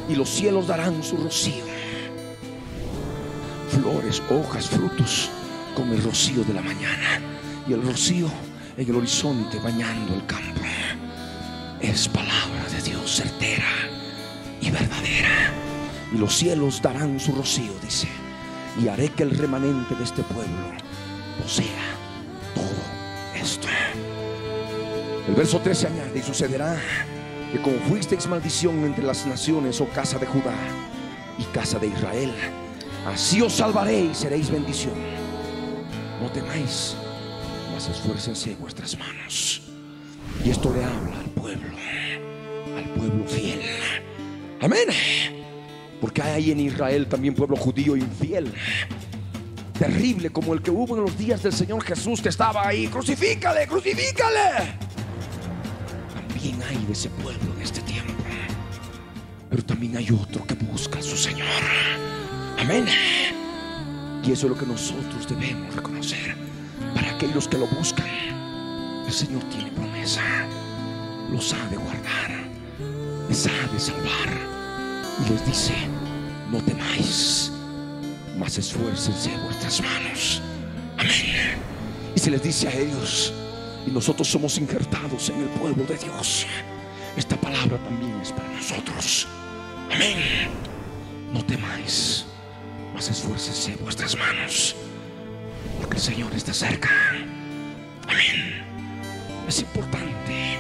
Y los cielos darán su rocío, flores, hojas, frutos, con el rocío de la mañana. Y el rocío en el horizonte bañando el campo. Es palabra de Dios certera y verdadera. Y los cielos darán su rocío, dice, y haré que el remanente de este pueblo posea todo esto. El verso 13 añade: y sucederá que como fuisteis maldición entre las naciones, oh casa de Judá y casa de Israel, Así os salvaré y seréis bendición. No temáis, mas esfuércense en vuestras manos. Y esto le habla al pueblo fiel. Amén. Porque hay en Israel también pueblo judío infiel, terrible como el que hubo en los días del Señor Jesús, que estaba ahí: crucifícale, crucifícale. También hay de ese pueblo en este tiempo. Pero también hay otro que busca a su Señor. Amén. Y eso es lo que nosotros debemos reconocer. Para aquellos que lo buscan, el Señor tiene promesa. Los ha de guardar, les ha de salvar. Y les dice: no temáis, mas esfuércense en vuestras manos. Amén. Y se les dice a ellos, y nosotros somos injertados en el pueblo de Dios, esta palabra también es para nosotros. Amén. No temáis, mas esfuércense en vuestras manos, porque el Señor está cerca. Amén. Es importante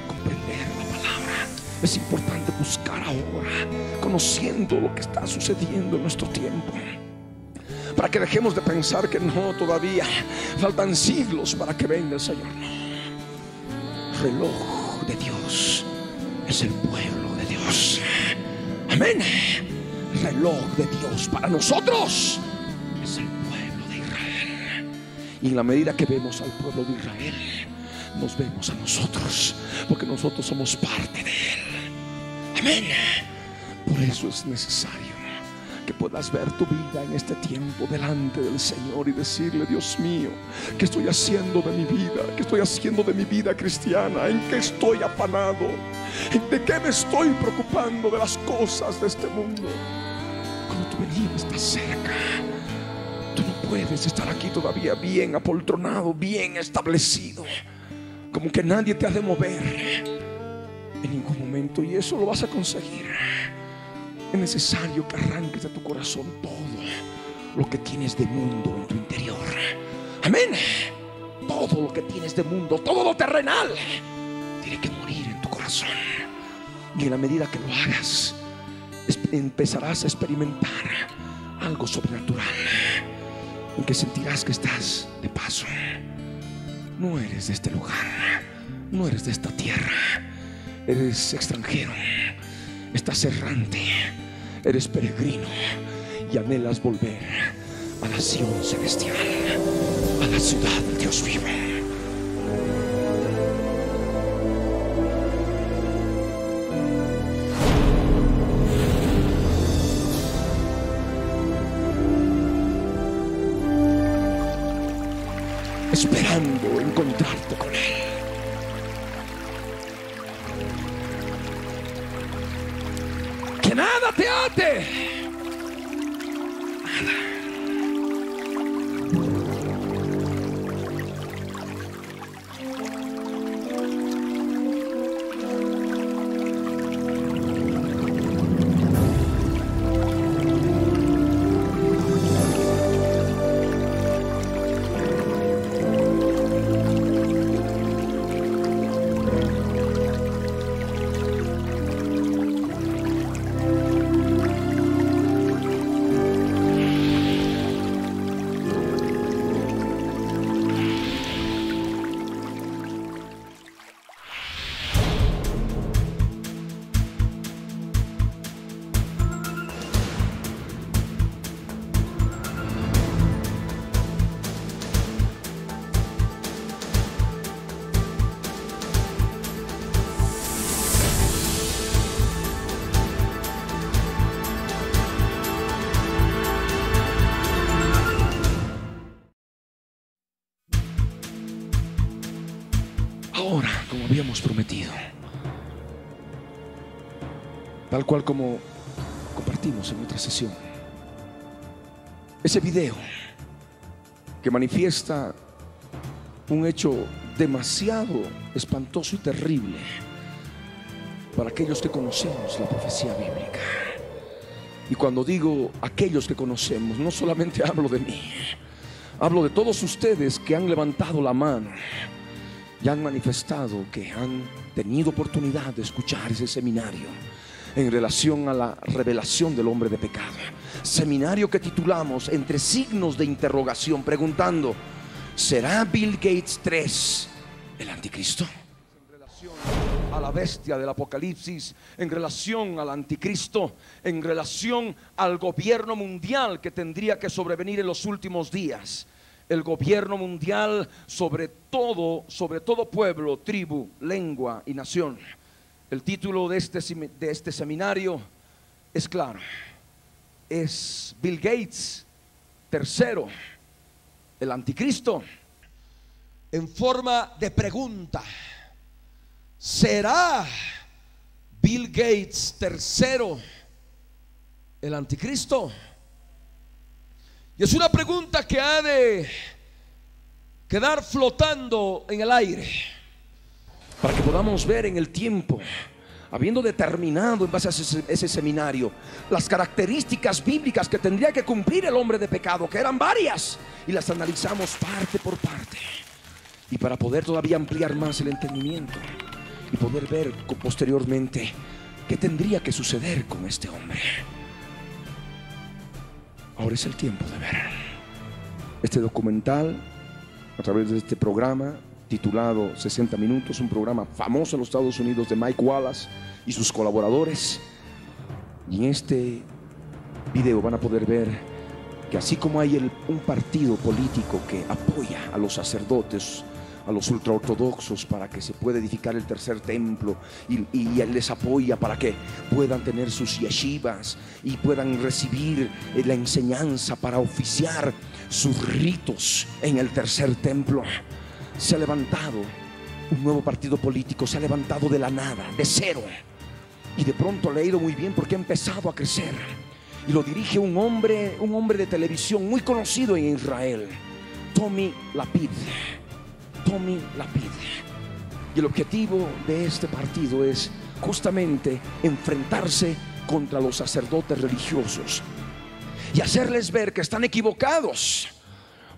comprender la palabra. Es importante buscar ahora, conociendo lo que está sucediendo en nuestro tiempo, para que dejemos de pensar que no, todavía faltan siglos para que venga el Señor. No. Reloj de Dios es el pueblo de Dios. Amén. Reloj de Dios para nosotros es el pueblo de Israel. Y en la medida que vemos al pueblo de Israel, nos vemos a nosotros, porque nosotros somos parte de Él. Amén. Por eso es necesario que puedas ver tu vida en este tiempo delante del Señor y decirle: Dios mío, ¿qué estoy haciendo de mi vida? ¿Qué estoy haciendo de mi vida cristiana? ¿En qué estoy afanado? ¿De qué me estoy preocupando? De las cosas de este mundo. Cuando tu venida está cerca, tú no puedes estar aquí todavía bien apoltronado, bien establecido, como que nadie te ha de mover en ningún momento. Y eso lo vas a conseguir. Es necesario que arranques de tu corazón todo lo que tienes de mundo en tu interior. Amén. Todo lo que tienes de mundo, todo lo terrenal, tiene que morir en tu corazón. Y en la medida que lo hagas, empezarás a experimentar algo sobrenatural, en que sentirás que estás de paso. No eres de este lugar, no eres de esta tierra, eres extranjero, estás errante, eres peregrino y anhelas volver a la Sión celestial, a la ciudad del Dios vivo. Esperando encontrarte con Él. Que nada te ate. Nada. Ahora, como habíamos prometido, tal cual como compartimos en otra sesión, ese video que manifiesta un hecho demasiado espantoso y terrible para aquellos que conocemos la profecía bíblica. Y cuando digo aquellos que conocemos, no solamente hablo de mí, hablo de todos ustedes que han levantado la mano y han manifestado que han tenido oportunidad de escuchar ese seminario en relación a la revelación del hombre de pecado. Seminario que titulamos Entre signos de interrogación, preguntando: ¿será Bill Gates III el anticristo? En relación a la bestia del Apocalipsis, en relación al anticristo, en relación al gobierno mundial que tendría que sobrevenir en los últimos días. El gobierno mundial sobre todo pueblo, tribu, lengua y nación. El título de este seminario es claro: es Bill Gates III el anticristo. En forma de pregunta: ¿será Bill Gates III el anticristo? Y es una pregunta que ha de quedar flotando en el aire, para que podamos ver en el tiempo, habiendo determinado en base a ese seminario las características bíblicas que tendría que cumplir el hombre de pecado, que eran varias, y las analizamos parte por parte, y para poder todavía ampliar más el entendimiento y poder ver posteriormente qué tendría que suceder con este hombre. Ahora es el tiempo de ver este documental a través de este programa titulado 60 Minutos, un programa famoso en los Estados Unidos de Mike Wallace y sus colaboradores. Y en este video van a poder ver que así como hay un partido político que apoya a los sacerdotes, a los ultraortodoxos, para que se pueda edificar el tercer templo, y él les apoya para que puedan tener sus yeshivas y puedan recibir la enseñanza para oficiar sus ritos en el tercer templo. Se ha levantado un nuevo partido político, se ha levantado de la nada, de cero, y de pronto le ha ido muy bien porque ha empezado a crecer, y lo dirige un hombre de televisión muy conocido en Israel, Tommy Lapid. Y el objetivo de este partido es justamente enfrentarse contra los sacerdotes religiosos y hacerles ver que están equivocados,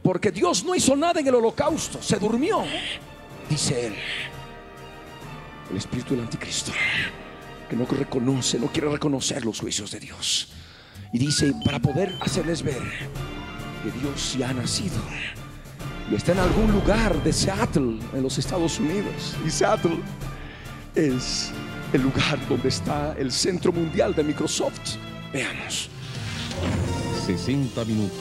porque Dios no hizo nada en el holocausto, se durmió, dice él. El espíritu del anticristo, que no quiere reconocer los juicios de Dios, y dice, para poder hacerles ver que Dios ya ha nacido y está en algún lugar de Seattle, en los Estados Unidos. Y Seattle es el lugar donde está el centro mundial de Microsoft. Veamos. 60 minutos.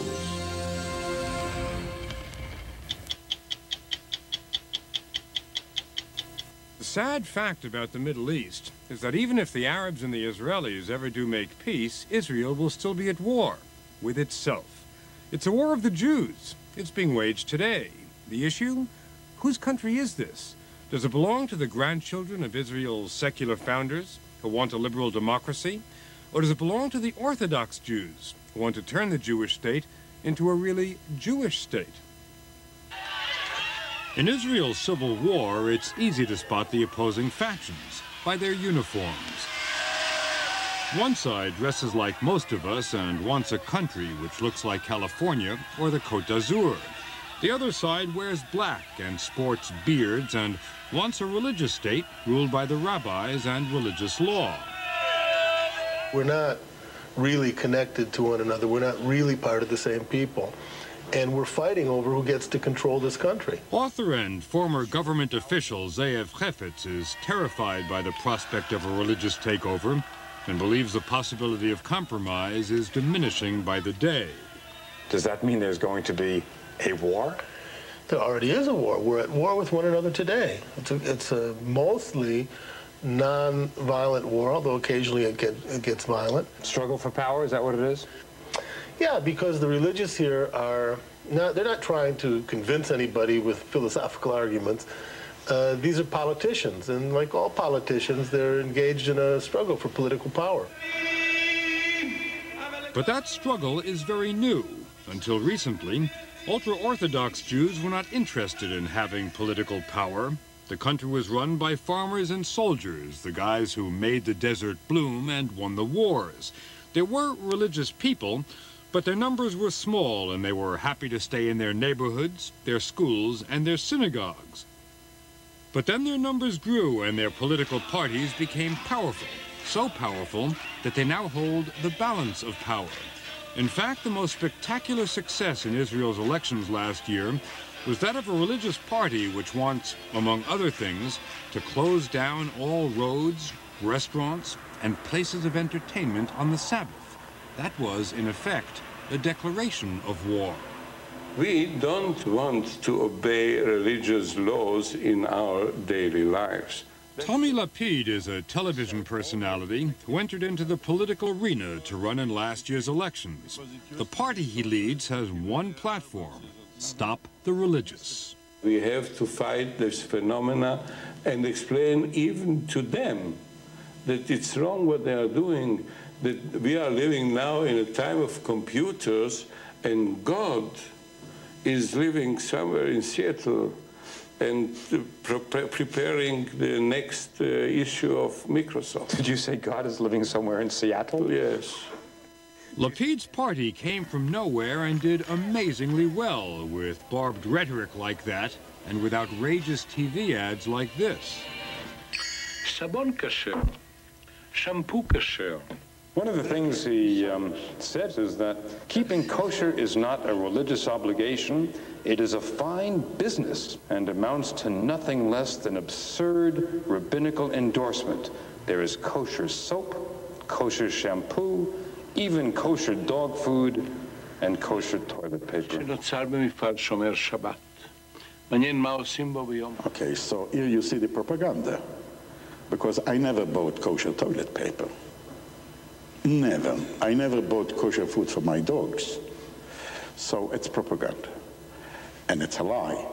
The sad fact about the Middle East is that even if the Arabs and the Israelis ever do make peace, Israel will still be at war with itself. It's a war of the Jews. It's being waged today. The issue? Whose country is this? Does it belong to the grandchildren of Israel's secular founders who want a liberal democracy? Or does it belong to the Orthodox Jews who want to turn the Jewish state into a really Jewish state? In Israel's civil war, it's easy to spot the opposing factions by their uniforms. One side dresses like most of us and wants a country which looks like California or the Côte d'Azur. The other side wears black and sports beards and wants a religious state ruled by the rabbis and religious law. We're not really connected to one another. We're not really part of the same people. And we're fighting over who gets to control this country. Author and former government official Zeev Chefetz is terrified by the prospect of a religious takeover and believes the possibility of compromise is diminishing by the day. Does that mean there's going to be a war? There already is a war. We're at war with one another today. It's a mostly non-violent war, although occasionally it gets violent. Struggle for power, is that what it is? Yeah, because the religious here they're not trying to convince anybody with philosophical arguments. These are politicians, and like all politicians, they're engaged in a struggle for political power. But that struggle is very new. Until recently, ultra-Orthodox Jews were not interested in having political power. The country was run by farmers and soldiers, the guys who made the desert bloom and won the wars. There were religious people, but their numbers were small, and they were happy to stay in their neighborhoods, their schools, and their synagogues. But then their numbers grew and their political parties became powerful. so powerful that they now hold the balance of power. In fact, the most spectacular success in Israel's elections last year was that of a religious party which wants, among other things, to close down all roads, restaurants, and places of entertainment on the Sabbath. That was, in effect, a declaration of war. We don't want to obey religious laws in our daily lives. Tommy Lapid is a television personality who entered into the political arena to run in last year's elections. The party he leads has one platform: stop the religious. We have to fight this phenomena and explain even to them that it's wrong what they are doing, that we are living now in a time of computers and God is living somewhere in Seattle and preparing the next issue of Microsoft. Did you say God is living somewhere in Seattle? Yes. Lapid's party came from nowhere and did amazingly well with barbed rhetoric like that and with outrageous TV ads like this. Sabon kasher, shampoo kasher. One of the things he said is that keeping kosher is not a religious obligation. It is a fine business and amounts to nothing less than absurd rabbinical endorsement. There is kosher soap, kosher shampoo, even kosher dog food, and kosher toilet paper. Okay, so here you see the propaganda. Because I never bought kosher toilet paper. Never. I never bought kosher food for my dogs. So it's propaganda. And it's a lie.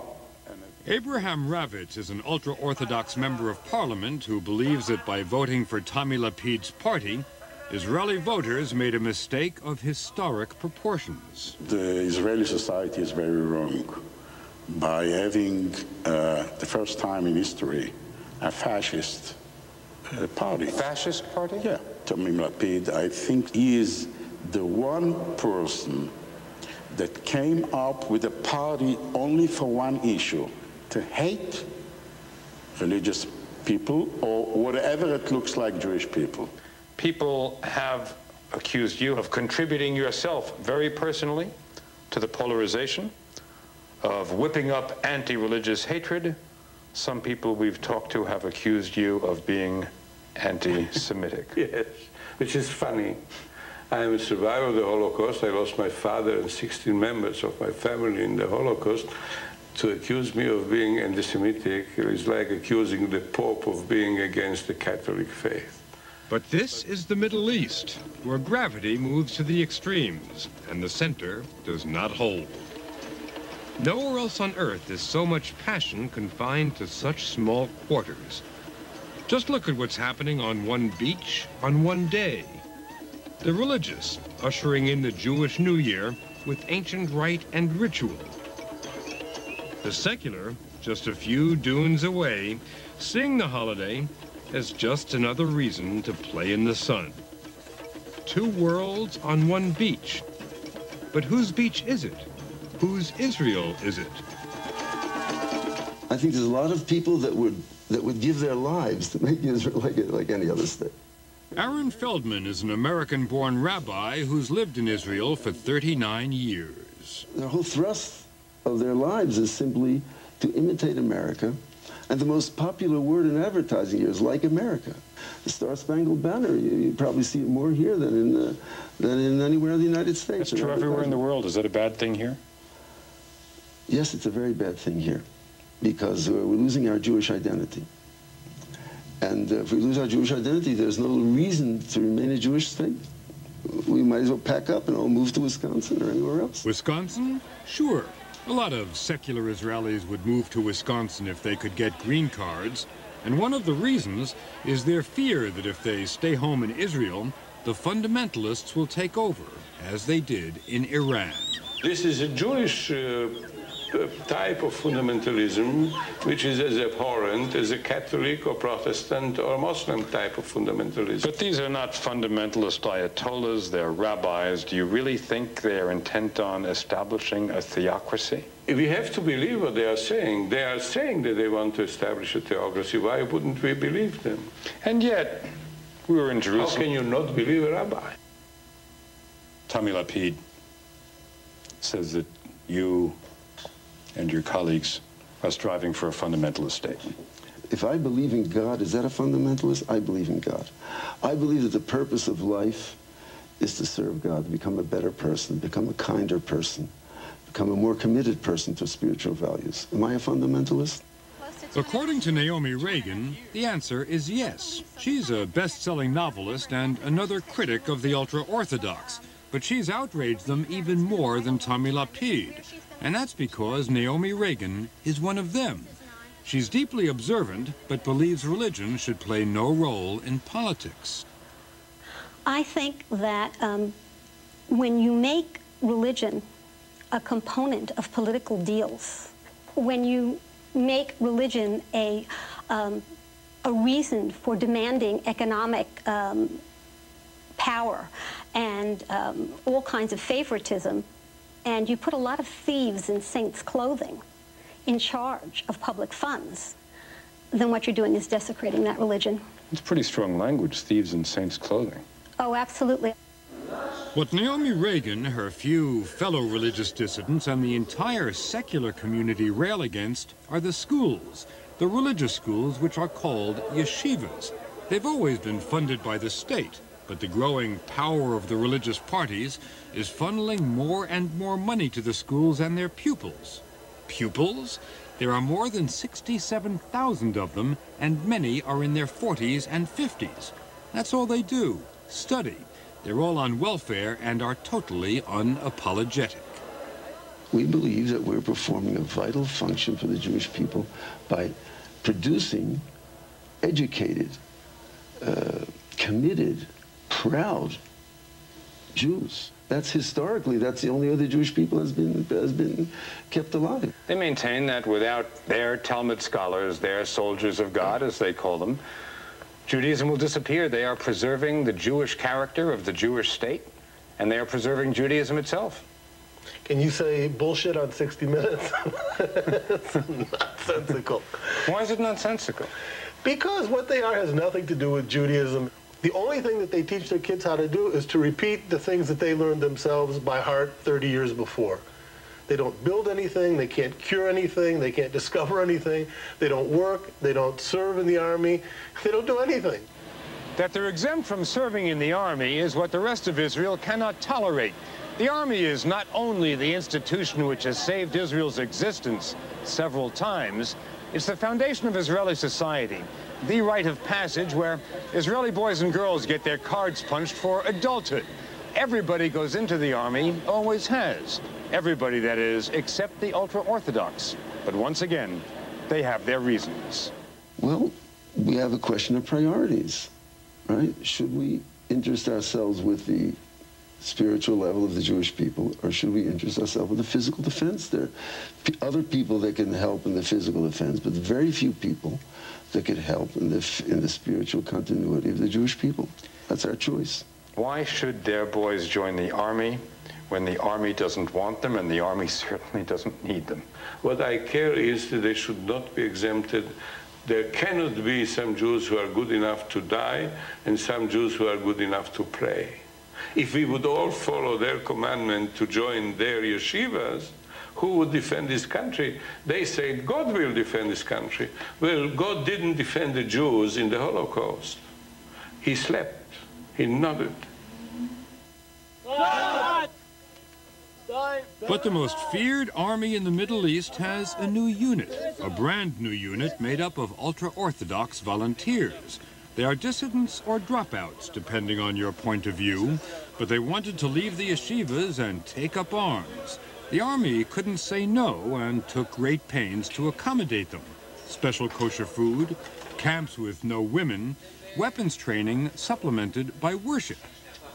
Abraham Ravitz is an ultra-Orthodox member of parliament who believes that by voting for Tommy Lapid's party, Israeli voters made a mistake of historic proportions. The Israeli society is very wrong by having, the first time in history, a fascist party. Fascist party? Yeah. Tommy Lapid, I think he is the one person that came up with a party only for one issue, to hate religious people or whatever it looks like Jewish people. People have accused you of contributing yourself very personally to the polarization, of whipping up anti-religious hatred. Some people we've talked to have accused you of being anti-Semitic. Yes, which is funny. I am a survivor of the Holocaust. I lost my father and 16 members of my family in the Holocaust. To accuse me of being anti-Semitic is like accusing the Pope of being against the Catholic faith. But this is the Middle East, where gravity moves to the extremes, and the center does not hold. Nowhere else on Earth is so much passion confined to such small quarters. Just look at what's happening on one beach on one day. The religious ushering in the Jewish New Year with ancient rite and ritual. The secular, just a few dunes away, seeing the holiday as just another reason to play in the sun. Two worlds on one beach. But whose beach is it? Whose Israel is it? I think there's a lot of people that would give their lives to make Israel like any other state. Aaron Feldman is an American-born rabbi who's lived in Israel for 39 years. The whole thrust of their lives is simply to imitate America, and the most popular word in advertising here is "like America." The Star-Spangled Banner, you probably see it more here than in anywhere in the United States. That's true everywhere in the world. Is that a bad thing here? Yes, it's a very bad thing here, because we're losing our Jewish identity. And if we lose our Jewish identity, there's no reason to remain a Jewish state. We might as well pack up and all move to Wisconsin or anywhere else. Wisconsin? Sure. A lot of secular Israelis would move to Wisconsin if they could get green cards. And one of the reasons is their fear that if they stay home in Israel, the fundamentalists will take over, as they did in Iran. This is a Jewish type of fundamentalism which is as abhorrent as a Catholic or Protestant or Muslim type of fundamentalism. But these are not fundamentalist ayatollahs, they're rabbis. Do you really think they're intent on establishing a theocracy? We have to believe what they are saying. They are saying that they want to establish a theocracy. Why wouldn't we believe them? And yet, We were in Jerusalem. How can you not believe a rabbi? Tommy Lapid says that you and your colleagues are striving for a fundamentalist statement. If I believe in God, is that a fundamentalist? I believe in God. I believe that the purpose of life is to serve God, to become a better person, become a kinder person, become a more committed person to spiritual values. Am I a fundamentalist? According to Naomi Reagan, the answer is yes. She's a best-selling novelist and another critic of the ultra-Orthodox, but she's outraged them even more than Tommy Lapid, and that's because Naomi Reagan is one of them. She's deeply observant, but believes religion should play no role in politics. I think that when you make religion a component of political deals, when you make religion a reason for demanding economic power and all kinds of favoritism, and you put a lot of thieves in saints' clothing in charge of public funds, then what you're doing is desecrating that religion. It's pretty strong language, thieves in saints' clothing. Oh, absolutely. What Naomi Reagan, her few fellow religious dissidents, and the entire secular community rail against are the schools, the religious schools which are called yeshivas. They've always been funded by the state, but the growing power of the religious parties is funneling more and more money to the schools and their pupils. Pupils? There are more than 67,000 of them, and many are in their 40s and 50s. That's all they do, study. They're all on welfare and are totally unapologetic. We believe that we're performing a vital function for the Jewish people by producing educated, committed, proud Jews. That's historically, that's the only way the Jewish people has been kept alive. They maintain that without their Talmud scholars, their soldiers of God, as they call them, Judaism will disappear. They are preserving the Jewish character of the Jewish state, and they are preserving Judaism itself. Can you say bullshit on 60 Minutes? It's nonsensical. Why is it nonsensical? Because what they are has nothing to do with Judaism. The only thing that they teach their kids how to do is to repeat the things that they learned themselves by heart 30 years before. They don't build anything, they can't cure anything, they can't discover anything, they don't work, they don't serve in the army, they don't do anything. That they're exempt from serving in the army is what the rest of Israel cannot tolerate. The army is not only the institution which has saved Israel's existence several times, it's the foundation of Israeli society, the rite of passage where Israeli boys and girls get their cards punched for adulthood. Everybody goes into the army, always has. Everybody, that is, except the ultra-Orthodox. But once again, they have their reasons. Well, we have a question of priorities, right? Should we interest ourselves with the spiritual level of the Jewish people, or should we interest ourselves with the physical defense? There are other people that can help in the physical defense, but very few people that could help in the spiritual continuity of the Jewish people. That's our choice. Why should their boys join the army when the army doesn't want them and the army certainly doesn't need them? What I care is that they should not be exempted. There cannot be some Jews who are good enough to die and some Jews who are good enough to pray. If we would all follow their commandment to join their yeshivas, who would defend this country? They said God will defend this country. Well, God didn't defend the Jews in the Holocaust. He slept. He nodded. But the most feared army in the Middle East has a new unit, a brand new unit made up of ultra-Orthodox volunteers. They are dissidents or dropouts, depending on your point of view, but they wanted to leave the yeshivas and take up arms. The army couldn't say no and took great pains to accommodate them. Special kosher food, camps with no women, weapons training supplemented by worship.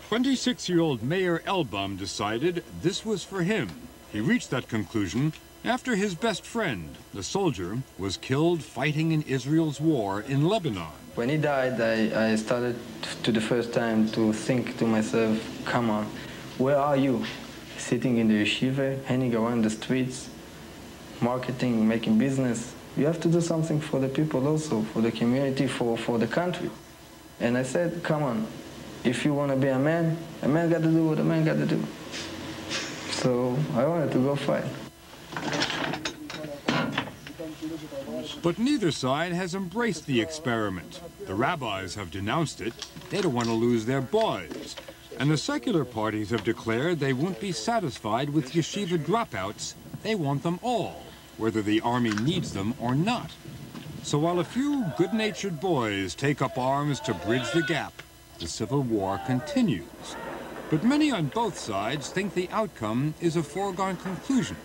26-year-old Meir Elbaum decided this was for him. He reached that conclusion after his best friend, the soldier, was killed fighting in Israel's war in Lebanon. When he died, I started to the first time to think to myself, come on, where are you? Sitting in the yeshiva, hanging around the streets, marketing, making business. You have to do something for the people also, for the community, for the country. And I said, come on, if you want to be a man got to do what a man got to do. So I wanted to go fight. But neither side has embraced the experiment. The rabbis have denounced it. They don't want to lose their boys. And the secular parties have declared they won't be satisfied with yeshiva dropouts. They want them all, whether the army needs them or not. So while a few good-natured boys take up arms to bridge the gap, the civil war continues. But many on both sides think the outcome is a foregone conclusion.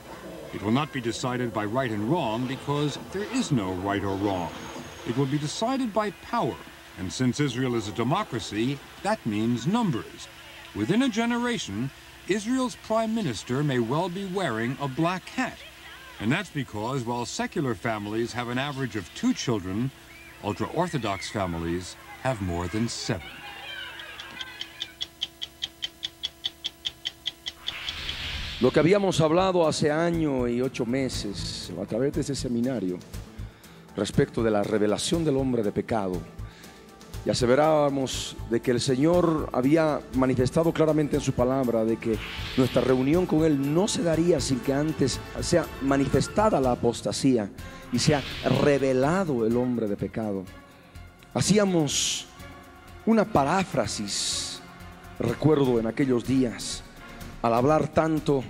It will not be decided by right and wrong because there is no right or wrong. It will be decided by power. And since Israel is a democracy, that means numbers. Within a generation, Israel's prime minister may well be wearing a black hat. And that's because while secular families have an average of 2 children, ultra-Orthodox families have more than 7. Lo que habíamos hablado hace año y 8 meses a través de ese seminario respecto de la revelación del hombre de pecado, y aseverábamos de que el Señor había manifestado claramente en su palabra de que nuestra reunión con Él no se daría sin que antes sea manifestada la apostasía y sea revelado el hombre de pecado. Hacíamos una paráfrasis, recuerdo en aquellos días, al hablar tanto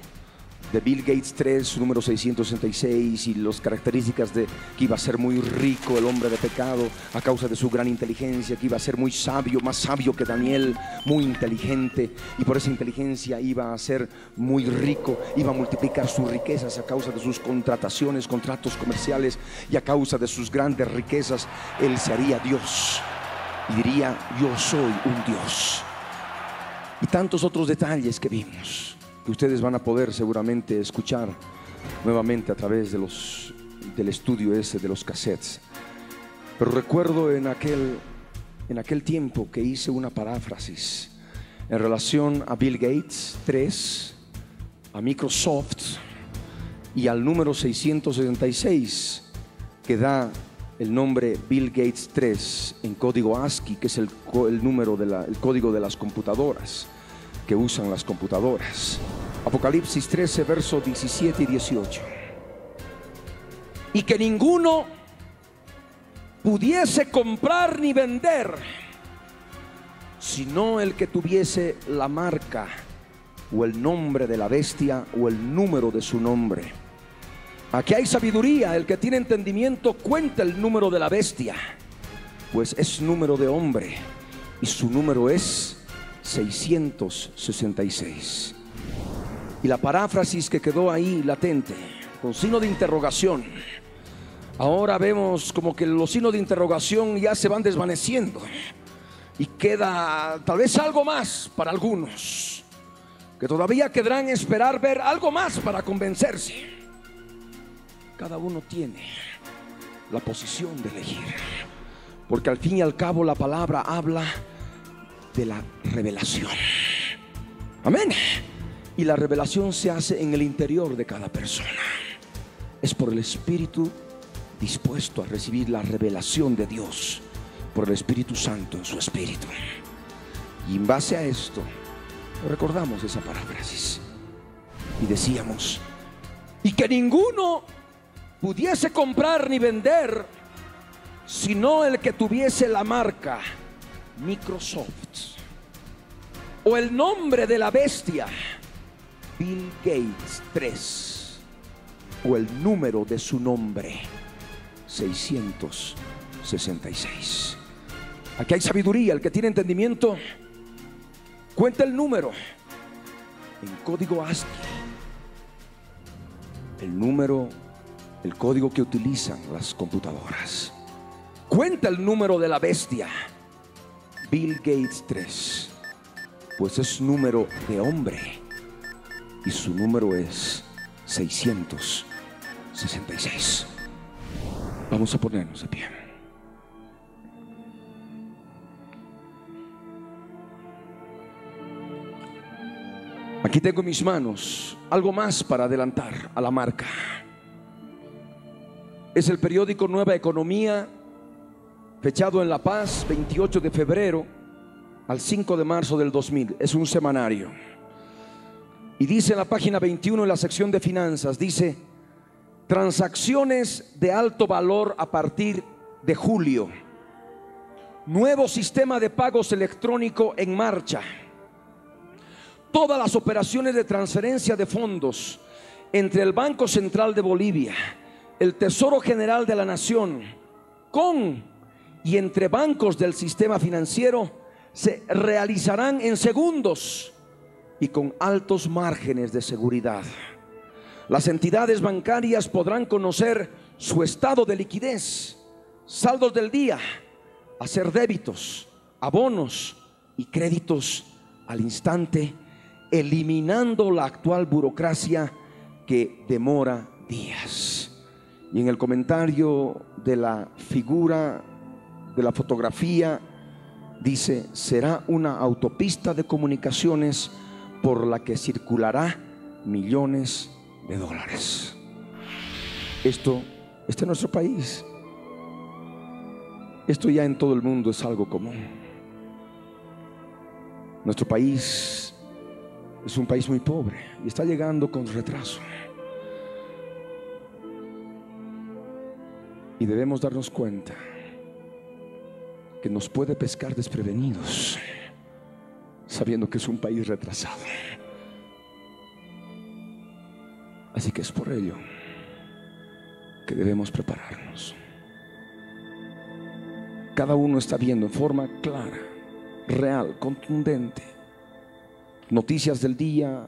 de Bill Gates 3, su número 666, y las características de que iba a ser muy rico el hombre de pecado a causa de su gran inteligencia, que iba a ser muy sabio, más sabio que Daniel, muy inteligente, y por esa inteligencia iba a ser muy rico, iba a multiplicar sus riquezas a causa de sus contrataciones, contratos comerciales, y a causa de sus grandes riquezas él se haría Dios y diría: yo soy un Dios. Y tantos otros detalles que vimos, que ustedes van a poder seguramente escuchar nuevamente a través de del estudio ese de los cassettes. Pero recuerdo en aquel tiempo que hice una paráfrasis en relación a Bill Gates 3, a Microsoft y al número 666 que da el nombre Bill Gates 3 en código ASCII, que es el código de las computadoras que usan las computadoras. Apocalipsis 13, versos 17 y 18. Y que ninguno pudiese comprar ni vender, sino el que tuviese la marca o el nombre de la bestia o el número de su nombre. Aquí hay sabiduría. El que tiene entendimiento cuenta el número de la bestia, pues es número de hombre y su número es 666. Y la paráfrasis que quedó ahí latente, con signo de interrogación, ahora vemos como que los signos de interrogación ya se van desvaneciendo y queda tal vez algo más para algunos, que todavía querrán esperar ver algo más para convencerse. Cada uno tiene la posición de elegir, porque al fin y al cabo la palabra habla de la revelación. Amén. Y la revelación se hace en el interior de cada persona. Es por el Espíritu dispuesto a recibir la revelación de Dios, por el Espíritu Santo en su espíritu. Y en base a esto recordamos esa paráfrasis y decíamos: y que ninguno pudiese comprar ni vender, sino el que tuviese la marca Microsoft o el nombre de la bestia Bill Gates 3 o el número de su nombre 666. Aquí hay sabiduría. El que tiene entendimiento cuenta el número en código ASCII, el código que utilizan las computadoras. Cuenta el número de la bestia Bill Gates 3, pues es número de hombre y su número es 666. Vamos a ponernos de pie. Aquí tengo en mis manos algo más para adelantar a la marca. Es el periódico Nueva Economía fechado en La Paz, 28 de febrero al 5 de marzo del 2000. Es un semanario. Y dice en la página 21, en la sección de finanzas, dice: transacciones de alto valor a partir de julio. Nuevo sistema de pagos electrónico en marcha. Todas las operaciones de transferencia de fondos entre el Banco Central de Bolivia, el Tesoro General de la Nación, con y entre bancos del sistema financiero se realizarán en segundos y con altos márgenes de seguridad. Las entidades bancarias podrán conocer su estado de liquidez, saldos del día, hacer débitos, abonos y créditos al instante, eliminando la actual burocracia que demora días. Y en el comentario de la figura, de la fotografía, dice: será una autopista de comunicaciones por la que circulará millones de dólares. Este es nuestro país. Esto ya en todo el mundo es algo común. Nuestro país es un país muy pobre y está llegando con retraso. Y debemos darnos cuenta que nos puede pescar desprevenidos, sabiendo que es un país retrasado. Así que es por ello que debemos prepararnos. Cada uno está viendo en forma clara, real, contundente, noticias del día,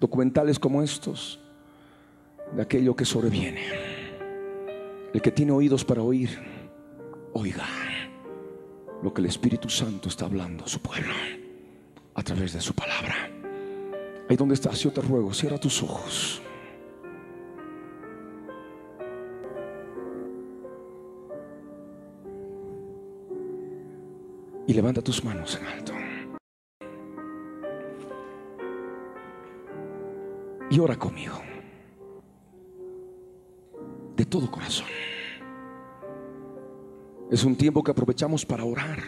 documentales como estos, de aquello que sobreviene. El que tiene oídos para oír, oiga lo que el Espíritu Santo está hablando a su pueblo a través de su palabra. Ahí donde estás, yo te ruego, cierra tus ojos. Y levanta tus manos en alto. Y ora conmigo, de todo corazón. Es un tiempo que aprovechamos para orar,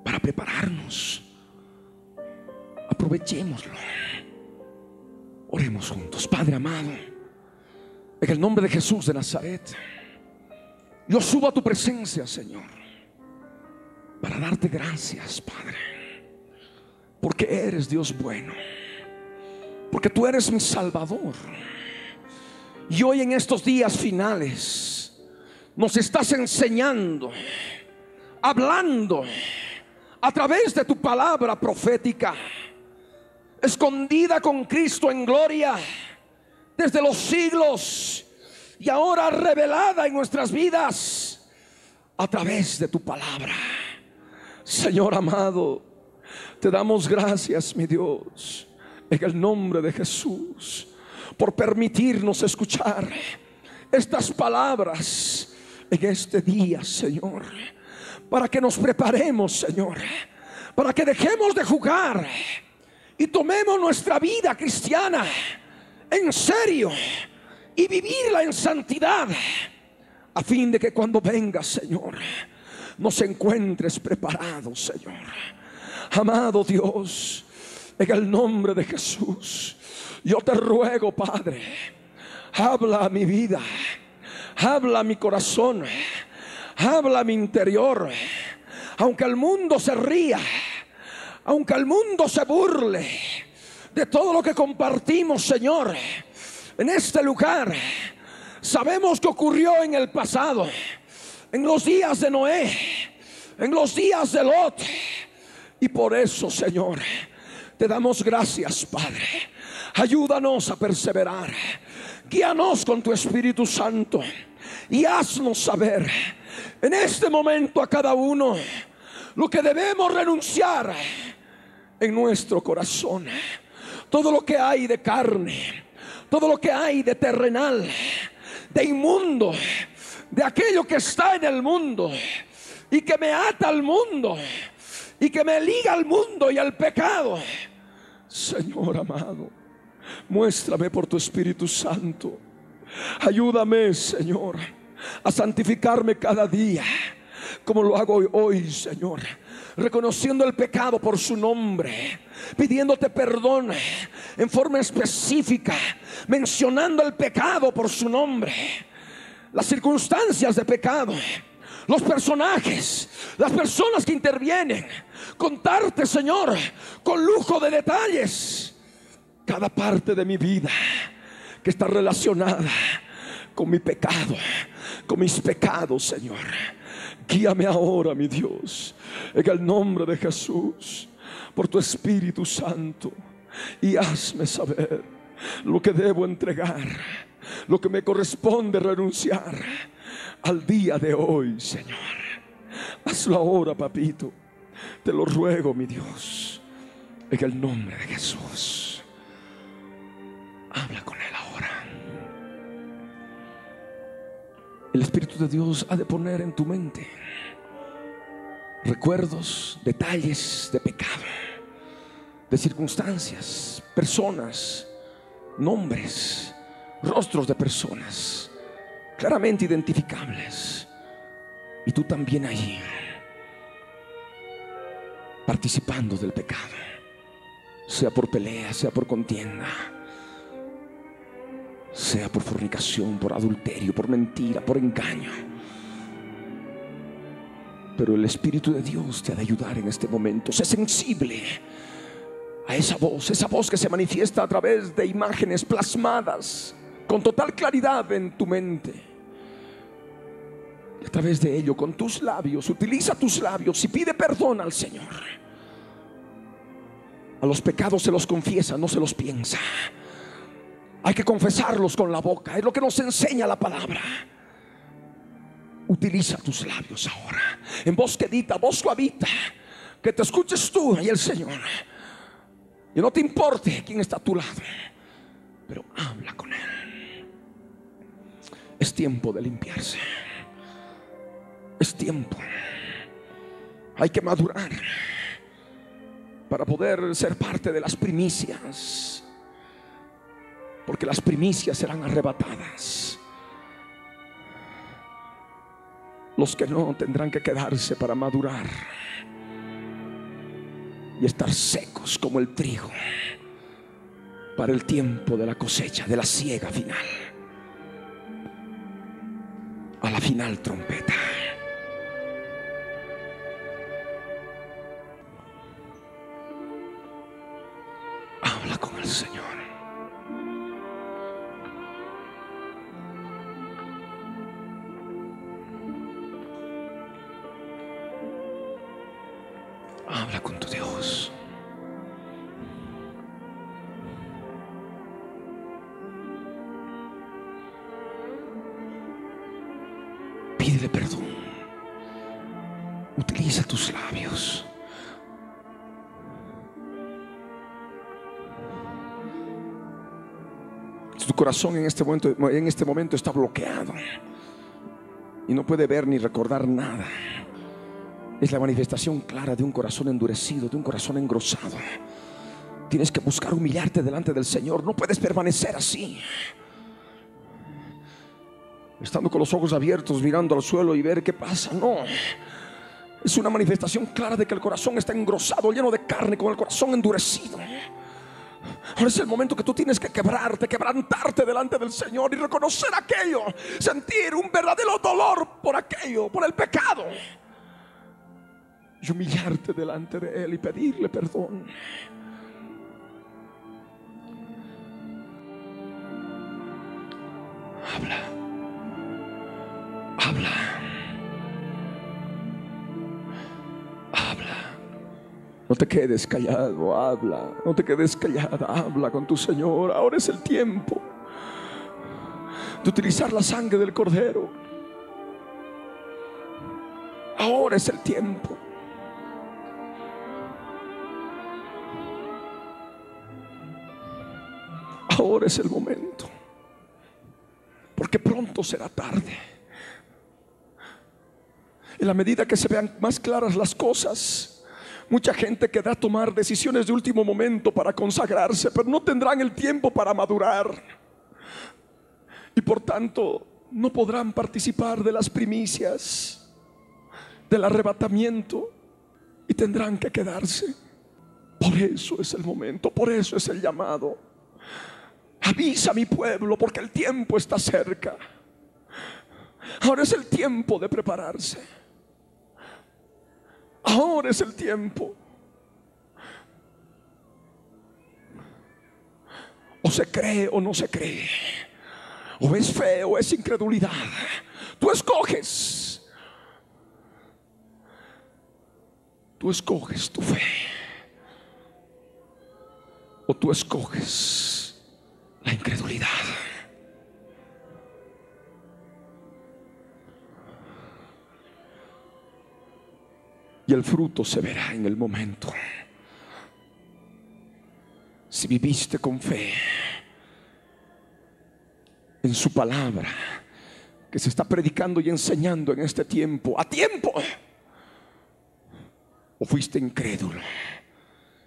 para prepararnos. Aprovechémoslo. Oremos juntos. Padre amado, en el nombre de Jesús de Nazaret, yo subo a tu presencia, Señor, para darte gracias, Padre, porque eres Dios bueno, porque tú eres mi Salvador. Y hoy en estos días finales nos estás enseñando, hablando a través de tu palabra profética, escondida con Cristo en gloria desde los siglos y ahora revelada en nuestras vidas a través de tu palabra. Señor amado, te damos gracias, mi Dios, en el nombre de Jesús, por permitirnos escuchar estas palabras en este día, Señor, para que nos preparemos, Señor, para que dejemos de jugar y tomemos nuestra vida cristiana en serio y vivirla en santidad, a fin de que cuando vengas, Señor, nos encuentres preparados, Señor. Amado Dios, en el nombre de Jesús, yo te ruego, Padre, habla a mi vida, habla a mi corazón, habla a mi interior. Aunque el mundo se ría, aunque el mundo se burle de todo lo que compartimos, Señor, en este lugar, sabemos que ocurrió en el pasado, en los días de Noé, en los días de Lot. Y por eso, Señor, te damos gracias, Padre. Ayúdanos a perseverar. Guíanos con tu Espíritu Santo y haznos saber en este momento a cada uno lo que debemos renunciar en nuestro corazón. Todo lo que hay de carne, todo lo que hay de terrenal, de inmundo, de aquello que está en el mundo y que me ata al mundo y que me liga al mundo y al pecado. Señor amado, muéstrame por tu Espíritu Santo. Ayúdame, Señor, a santificarme cada día, como lo hago hoy, Señor, reconociendo el pecado por su nombre, pidiéndote perdón en forma específica, mencionando el pecado por su nombre, las circunstancias de pecado, los personajes, las personas que intervienen. Contarte, Señor, con lujo de detalles, cada parte de mi vida que está relacionada con mi pecado, con mis pecados, Señor. Guíame ahora, mi Dios, en el nombre de Jesús, por tu Espíritu Santo, y hazme saber lo que debo entregar, lo que me corresponde renunciar al día de hoy, Señor. Hazlo ahora, papito, te lo ruego, mi Dios, en el nombre de Jesús. Habla con Él ahora. El Espíritu de Dios ha de poner en tu mente recuerdos, detalles de pecado, de circunstancias, personas, nombres, rostros de personas claramente identificables, y tú también allí participando del pecado, sea por pelea, sea por contienda, sea por fornicación, por adulterio, por mentira, por engaño. Pero el Espíritu de Dios te ha de ayudar en este momento. Sé sensible a esa voz que se manifiesta a través de imágenes plasmadas con total claridad en tu mente. Y a través de ello, con tus labios, utiliza tus labios y pide perdón al Señor. A los pecados se los confiesa, no se los piensa. Hay que confesarlos con la boca, es lo que nos enseña la palabra. Utiliza tus labios ahora, en voz quedita, voz suavita, que te escuches tú y el Señor. Y no te importe quién está a tu lado, pero habla con Él. Es tiempo de limpiarse. Es tiempo. Hay que madurar para poder ser parte de las primicias, porque las primicias serán arrebatadas. Los que no tendrán que quedarse para madurar y estar secos como el trigo para el tiempo de la cosecha, de la siega final, a la final trompeta. Habla con el Señor. Habla con tu Dios. Pídele perdón. Utiliza tus labios. Si tu corazón en este momento está bloqueado y no puede ver ni recordar nada, es la manifestación clara de un corazón endurecido, de un corazón engrosado. Tienes que buscar humillarte delante del Señor. No puedes permanecer así, estando con los ojos abiertos, mirando al suelo y ver qué pasa. No, es una manifestación clara de que el corazón está engrosado, lleno de carne, con el corazón endurecido. Ahora es el momento que tú tienes que quebrantarte delante del Señor y reconocer aquello, sentir un verdadero dolor por aquello, por el pecado, y humillarte delante de Él y pedirle perdón. Habla. No te quedes callado, habla. No te quedes callada, habla con tu Señor. Ahora es el tiempo de utilizar la sangre del Cordero. Ahora es el tiempo. Ahora es el momento, porque pronto será tarde. En la medida que se vean más claras las cosas, mucha gente querrá tomar decisiones de último momento para consagrarse, pero no tendrán el tiempo para madurar. Y por tanto no podrán participar de las primicias del arrebatamiento y tendrán que quedarse. Por eso es el momento, por eso es el llamado. Avisa a mi pueblo porque el tiempo está cerca. Ahora es el tiempo de prepararse. Ahora es el tiempo. O se cree o no se cree. O es fe o es incredulidad. Tú escoges. Tú escoges tu fe. O tú escoges la incredulidad. Y el fruto se verá en el momento. Si viviste con fe en su palabra que se está predicando y enseñando en este tiempo, a tiempo, o fuiste incrédulo,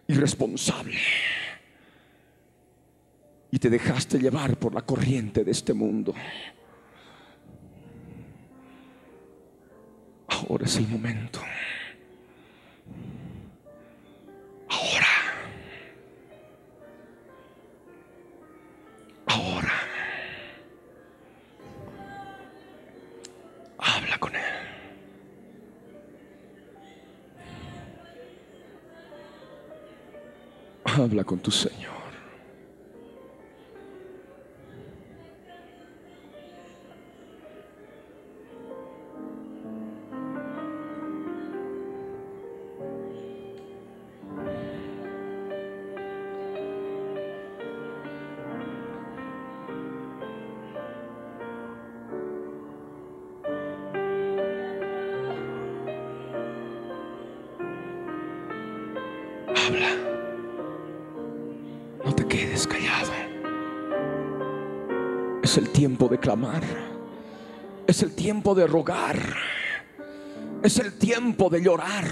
irresponsable y te dejaste llevar por la corriente de este mundo. Ahora es el momento. Ahora. Habla con Él. Habla con tu Señor. Habla. No te quedes callado. Es el tiempo de clamar. Es el tiempo de rogar. Es el tiempo de llorar.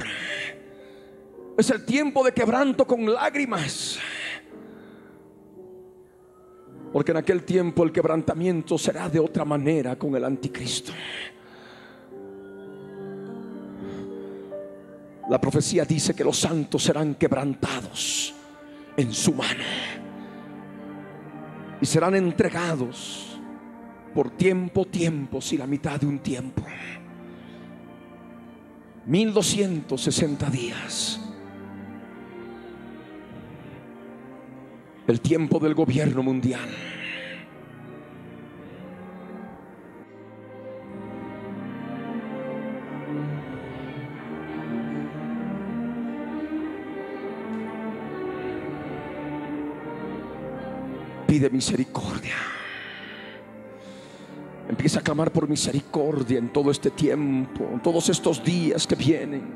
Es el tiempo de quebranto con lágrimas. Porque en aquel tiempo el quebrantamiento será de otra manera con el anticristo. La profecía dice que los santos serán quebrantados en su mano y serán entregados por tiempos y la mitad de un tiempo. 1260 días. El tiempo del gobierno mundial. Pide misericordia. Empieza a clamar por misericordia en todo este tiempo, en todos estos días que vienen.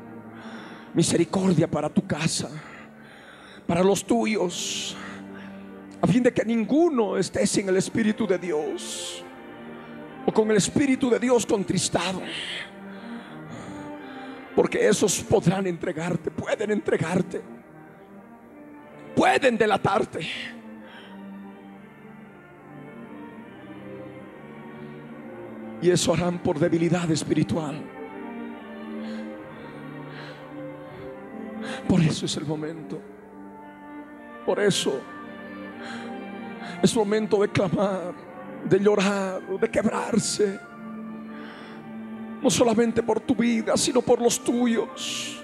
Misericordia para tu casa, para los tuyos, a fin de que ninguno esté sin el Espíritu de Dios o con el Espíritu de Dios contristado. Porque esos podrán entregarte, pueden delatarte. Y eso harán por debilidad espiritual. Por eso es el momento. Por eso es momento de clamar, de llorar, de quebrarse. No solamente por tu vida, sino por los tuyos.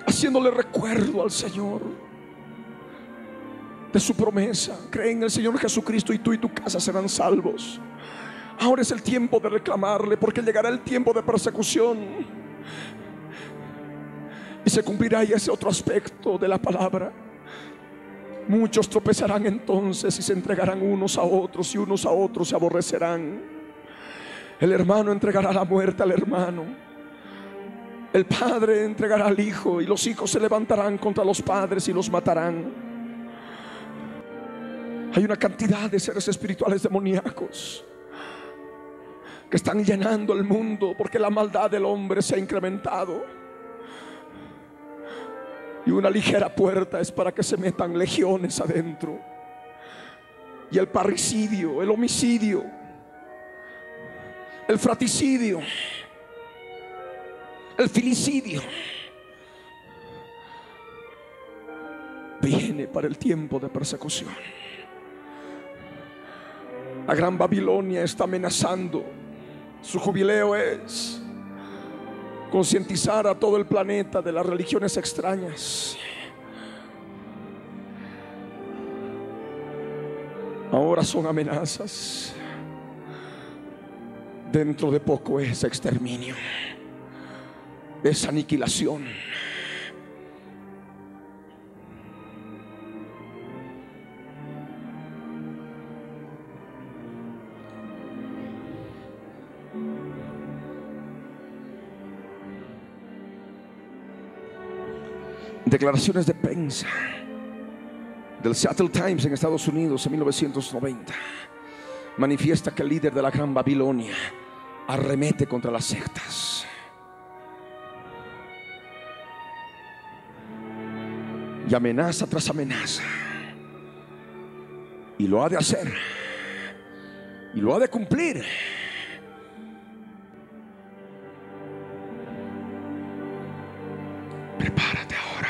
Haciéndole recuerdo al Señor de su promesa. Cree en el Señor Jesucristo y tú y tu casa serán salvos. Ahora es el tiempo de reclamarle, porque llegará el tiempo de persecución y se cumplirá ese otro aspecto de la palabra. Muchos tropezarán entonces y se entregarán unos a otros, y unos a otros se aborrecerán. El hermano entregará la muerte al hermano. El padre entregará al hijo, y los hijos se levantarán contra los padres y los matarán. Hay una cantidad de seres espirituales demoníacos que están llenando el mundo, porque la maldad del hombre se ha incrementado. Y una ligera puerta es para que se metan legiones adentro. y el parricidio, el homicidio, el fratricidio, el filicidio viene para el tiempo de persecución. La gran Babilonia está amenazando. Su jubileo es concientizar a todo el planeta de las religiones extrañas. Ahora son amenazas. Dentro de poco es exterminio, es aniquilación. Declaraciones de prensa del Seattle Times en Estados Unidos en 1990 manifiesta que el líder de la gran Babilonia arremete contra las sectas. Y amenaza tras amenaza. Y lo ha de hacer. Y lo ha de cumplir. Prepárate ahora.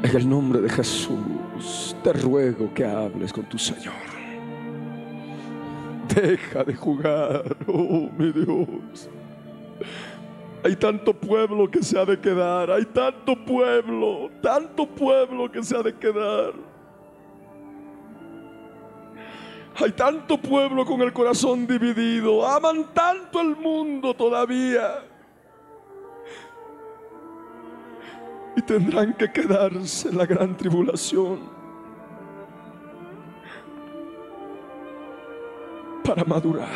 En el nombre de Jesús, te ruego que hables con tu Señor. Deja de jugar, oh mi Dios. Hay tanto pueblo que se ha de quedar. Hay tanto pueblo que se ha de quedar. Hay tanto pueblo con el corazón dividido. Aman tanto al mundo todavía. Y tendrán que quedarse en la gran tribulación para madurar.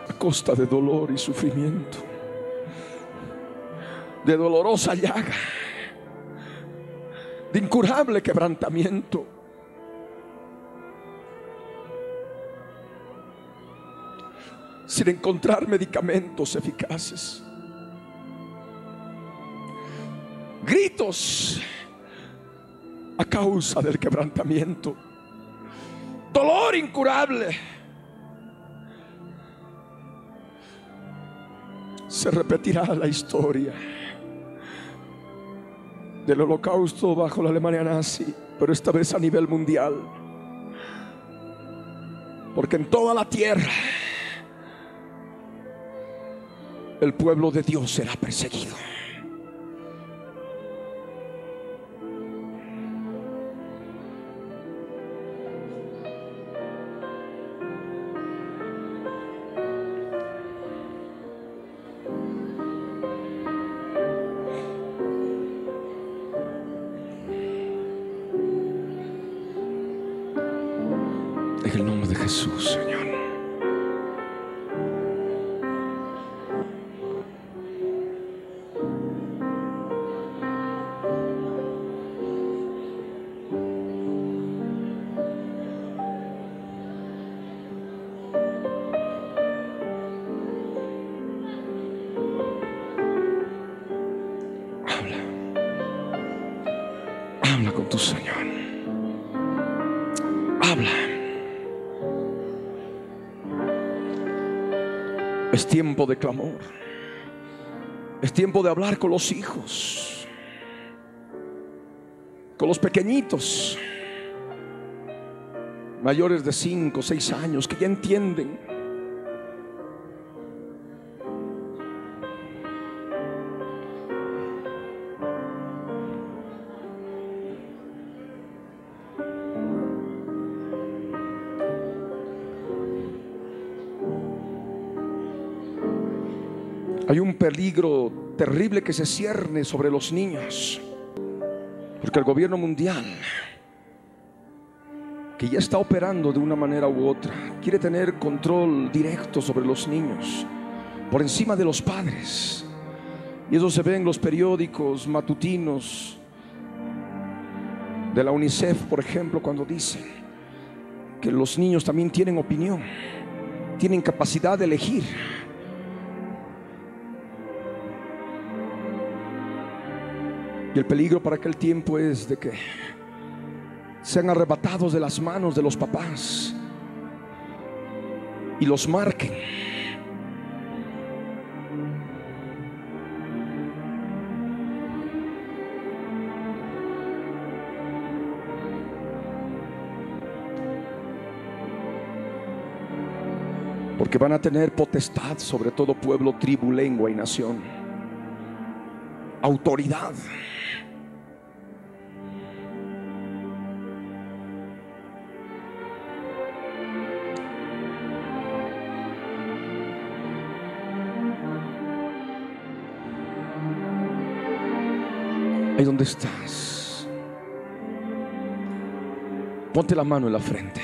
A costa de dolor y sufrimiento, de dolorosa llaga, de incurable quebrantamiento. Sin encontrar medicamentos eficaces. Gritos a causa del quebrantamiento. Dolor incurable. Se repetirá la historia del holocausto bajo la Alemania nazi, pero esta vez a nivel mundial. Porque en toda la tierra el pueblo de Dios será perseguido. En el nombre de Jesús, Señor. Habla con tu Señor. Habla. Es tiempo de clamor. Es tiempo de hablar con los hijos, con los pequeñitos, mayores de 5 o 6 años, que ya entienden. Hay un peligro terrible que se cierne sobre los niños, porque el gobierno mundial que ya está operando de una manera u otra. Quiere tener control directo sobre los niños, por encima de los padres. Y eso se ve en los periódicos matutinos de la UNICEF, por ejemplo, cuando dicen que los niños también tienen opinión, tienen capacidad de elegir. Y el peligro para aquel tiempo es de que sean arrebatados de las manos de los papás y los marquen. Porque van a tener potestad sobre todo pueblo, tribu, lengua y nación. Autoridad. Ahí donde estás, ponte la mano en la frente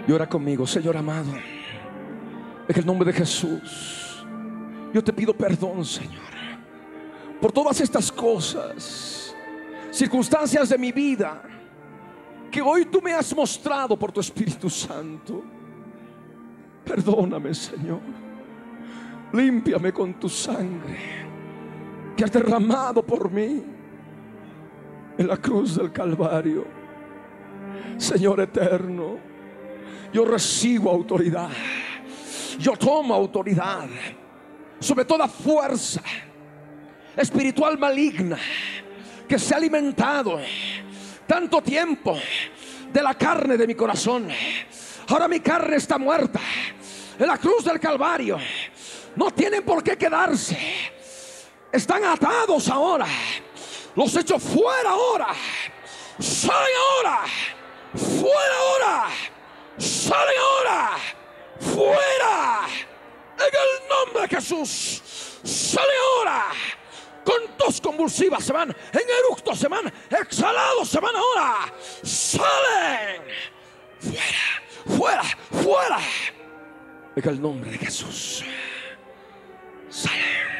y ora conmigo. Señor amado, en el nombre de Jesús, yo te pido perdón, Señor, por todas estas cosas, circunstancias de mi vida que hoy tú me has mostrado por tu Espíritu Santo. Perdóname, Señor, límpiame con tu sangre que has derramado por mí en la cruz del Calvario. Señor eterno, yo recibo autoridad, yo tomo autoridad sobre toda fuerza espiritual maligna que se ha alimentado tanto tiempo de la carne de mi corazón. Ahora mi carne está muerta en la cruz del Calvario. No tienen por qué quedarse. Están atados ahora. Los echo fuera ahora. Salen ahora. Fuera ahora. Salen ahora. Fuera. En el nombre de Jesús. Salen ahora. Con tos convulsivas se van. En eructos se van. Exhalados se van ahora. Salen. Fuera. Fuera. Fuera. En el nombre de Jesús. Salen.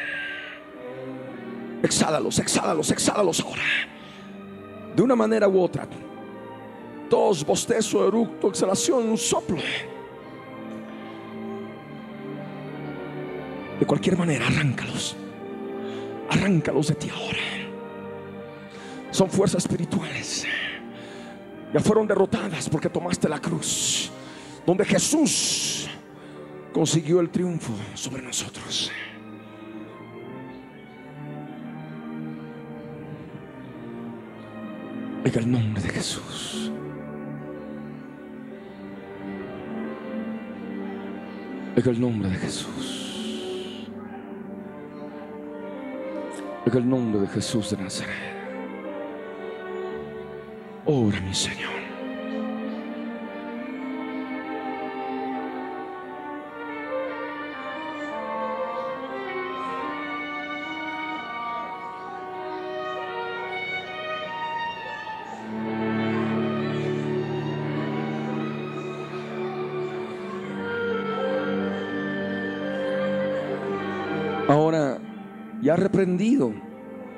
Exhálalos, exhálalos, exhálalos ahora. De una manera u otra. Tos, bostezo, eructo, exhalación, un soplo. De cualquier manera, arráncalos. Arráncalos de ti ahora. Son fuerzas espirituales. Ya fueron derrotadas porque tomaste la cruz, donde Jesús consiguió el triunfo sobre nosotros. En el nombre de Jesús. En el nombre de Jesús. En el nombre de Jesús de Nazaret. Ora, mi Señor. Ahora ya reprendido,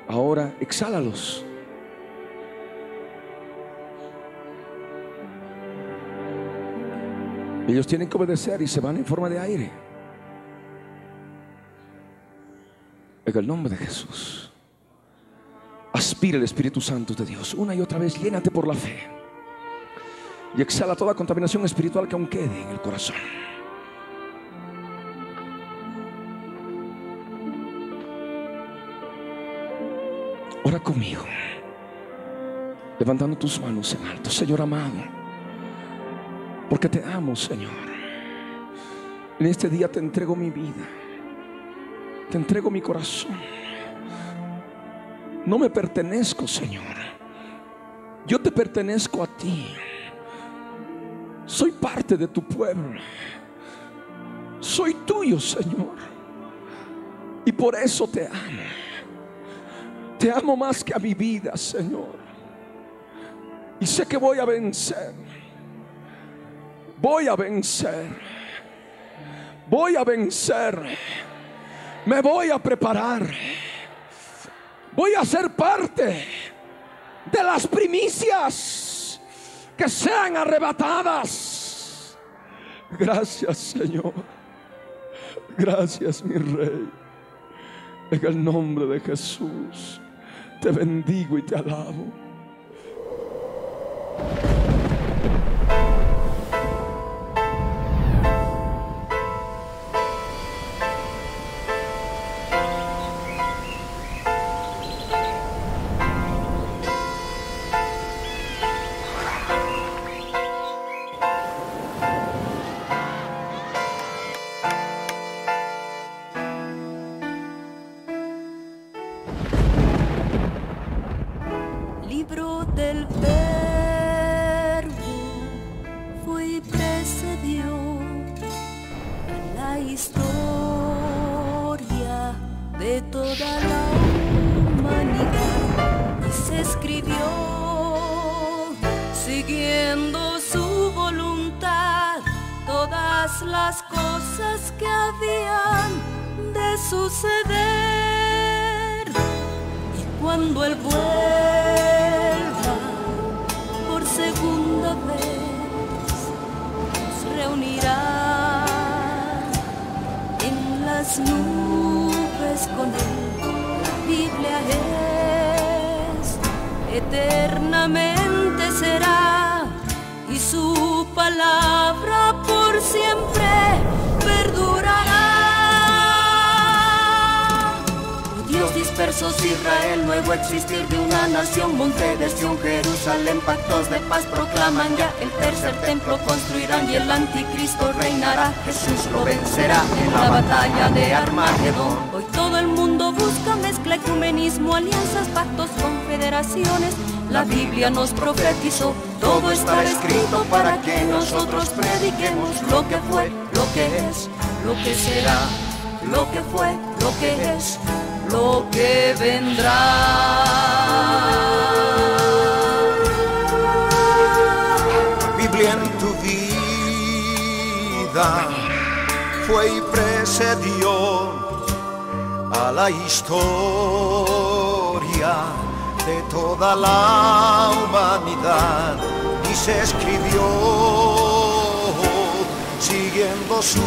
ahora exhálalos. Ellos tienen que obedecer y se van en forma de aire. En el nombre de Jesús. Aspira el Espíritu Santo de Dios una y otra vez, llénate por la fe y exhala toda contaminación espiritual que aún quede en el corazón. Ora conmigo, levantando tus manos en alto. Señor amado, porque te amo, Señor, en este día te entrego mi vida, te entrego mi corazón. No me pertenezco, Señor, yo te pertenezco a ti. Soy parte de tu pueblo, soy tuyo, Señor, y por eso te amo. Te amo más que a mi vida, Señor. Y sé que voy a vencer. Voy a vencer. Voy a vencer. Me voy a preparar. Voy a ser parte de las primicias que sean arrebatadas. Gracias, Señor. Gracias, mi Rey. En el nombre de Jesús te bendigo y te alabo. Libro del Verbo fue y precedió a la historia de toda la humanidad y se escribió siguiendo su voluntad todas las cosas que habían de suceder. Y cuando Él vuelva por segunda vez, nos reunirá en las nubes con Él. La Biblia es, eternamente será, y su palabra por siempre perdurará. Dios dispersos, Israel, nuevo existir de una nación, monte de Sión, Jerusalén, pactos de paz proclaman ya, el tercer templo construirán y el anticristo reinará. Jesús lo vencerá en la batalla de Armagedón. Hoy todo el mundo busca mezcla, ecumenismo, alianzas, pactos, confederaciones. La Biblia nos profetizó, todo está escrito para que nosotros prediquemos lo que fue, lo que es, lo que será, lo que fue, lo que es, lo que vendrá. Biblia en tu vida fue y precedió a la historia de toda la humanidad y se escribió siguiendo su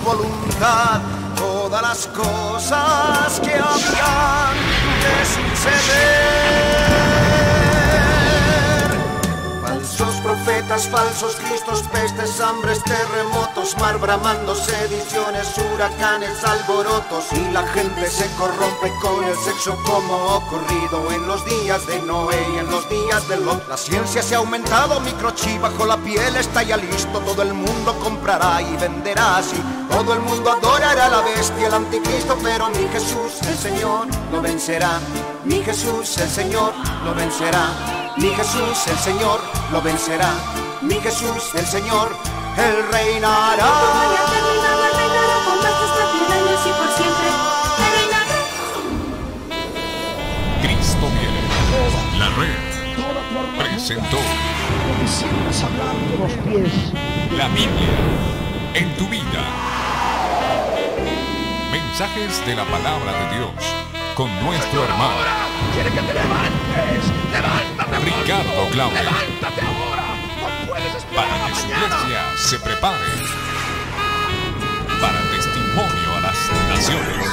voluntad todas las cosas que habían de suceder. Falsos profetas, falsos cristos, pestes, hambres, terremotos, mar bramando, sediciones, huracanes, alborotos, y la gente se corrompe con el sexo como ocurrido en los días de Noé y en los días de Lot. La ciencia se ha aumentado, microchip bajo la piel está ya listo, todo el mundo comprará y venderá así. Todo el mundo adorará a la bestia, el anticristo, pero mi Jesús, el Señor, lo vencerá. Mi Jesús, el Señor, lo vencerá. Mi Jesús, el Señor, lo vencerá. Mi Jesús, el Señor, Él reinará. Con majestad mil años y por siempre reinará. Cristo viene. La red presentó La Biblia en tu vida. Mensajes de la palabra de Dios con nuestro hermano Quiere que te levantes. Levántate, Ricardo Glaude. levántate ahora. No puedes esperar Para que su iglesia se prepare para testimonio a las naciones.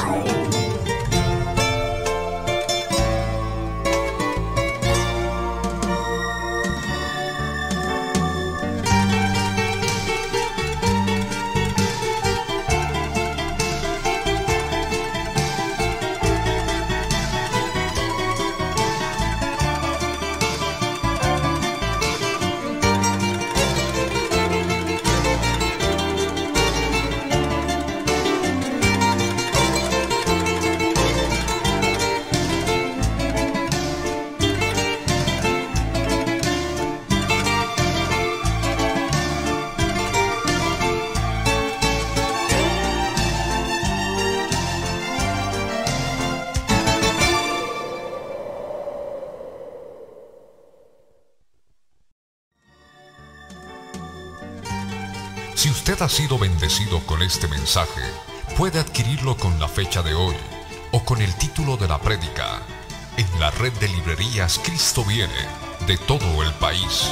usted ha sido bendecido con este mensaje, puede adquirirlo con la fecha de hoy o con el título de la prédica en la red de librerías Cristo Viene de todo el país.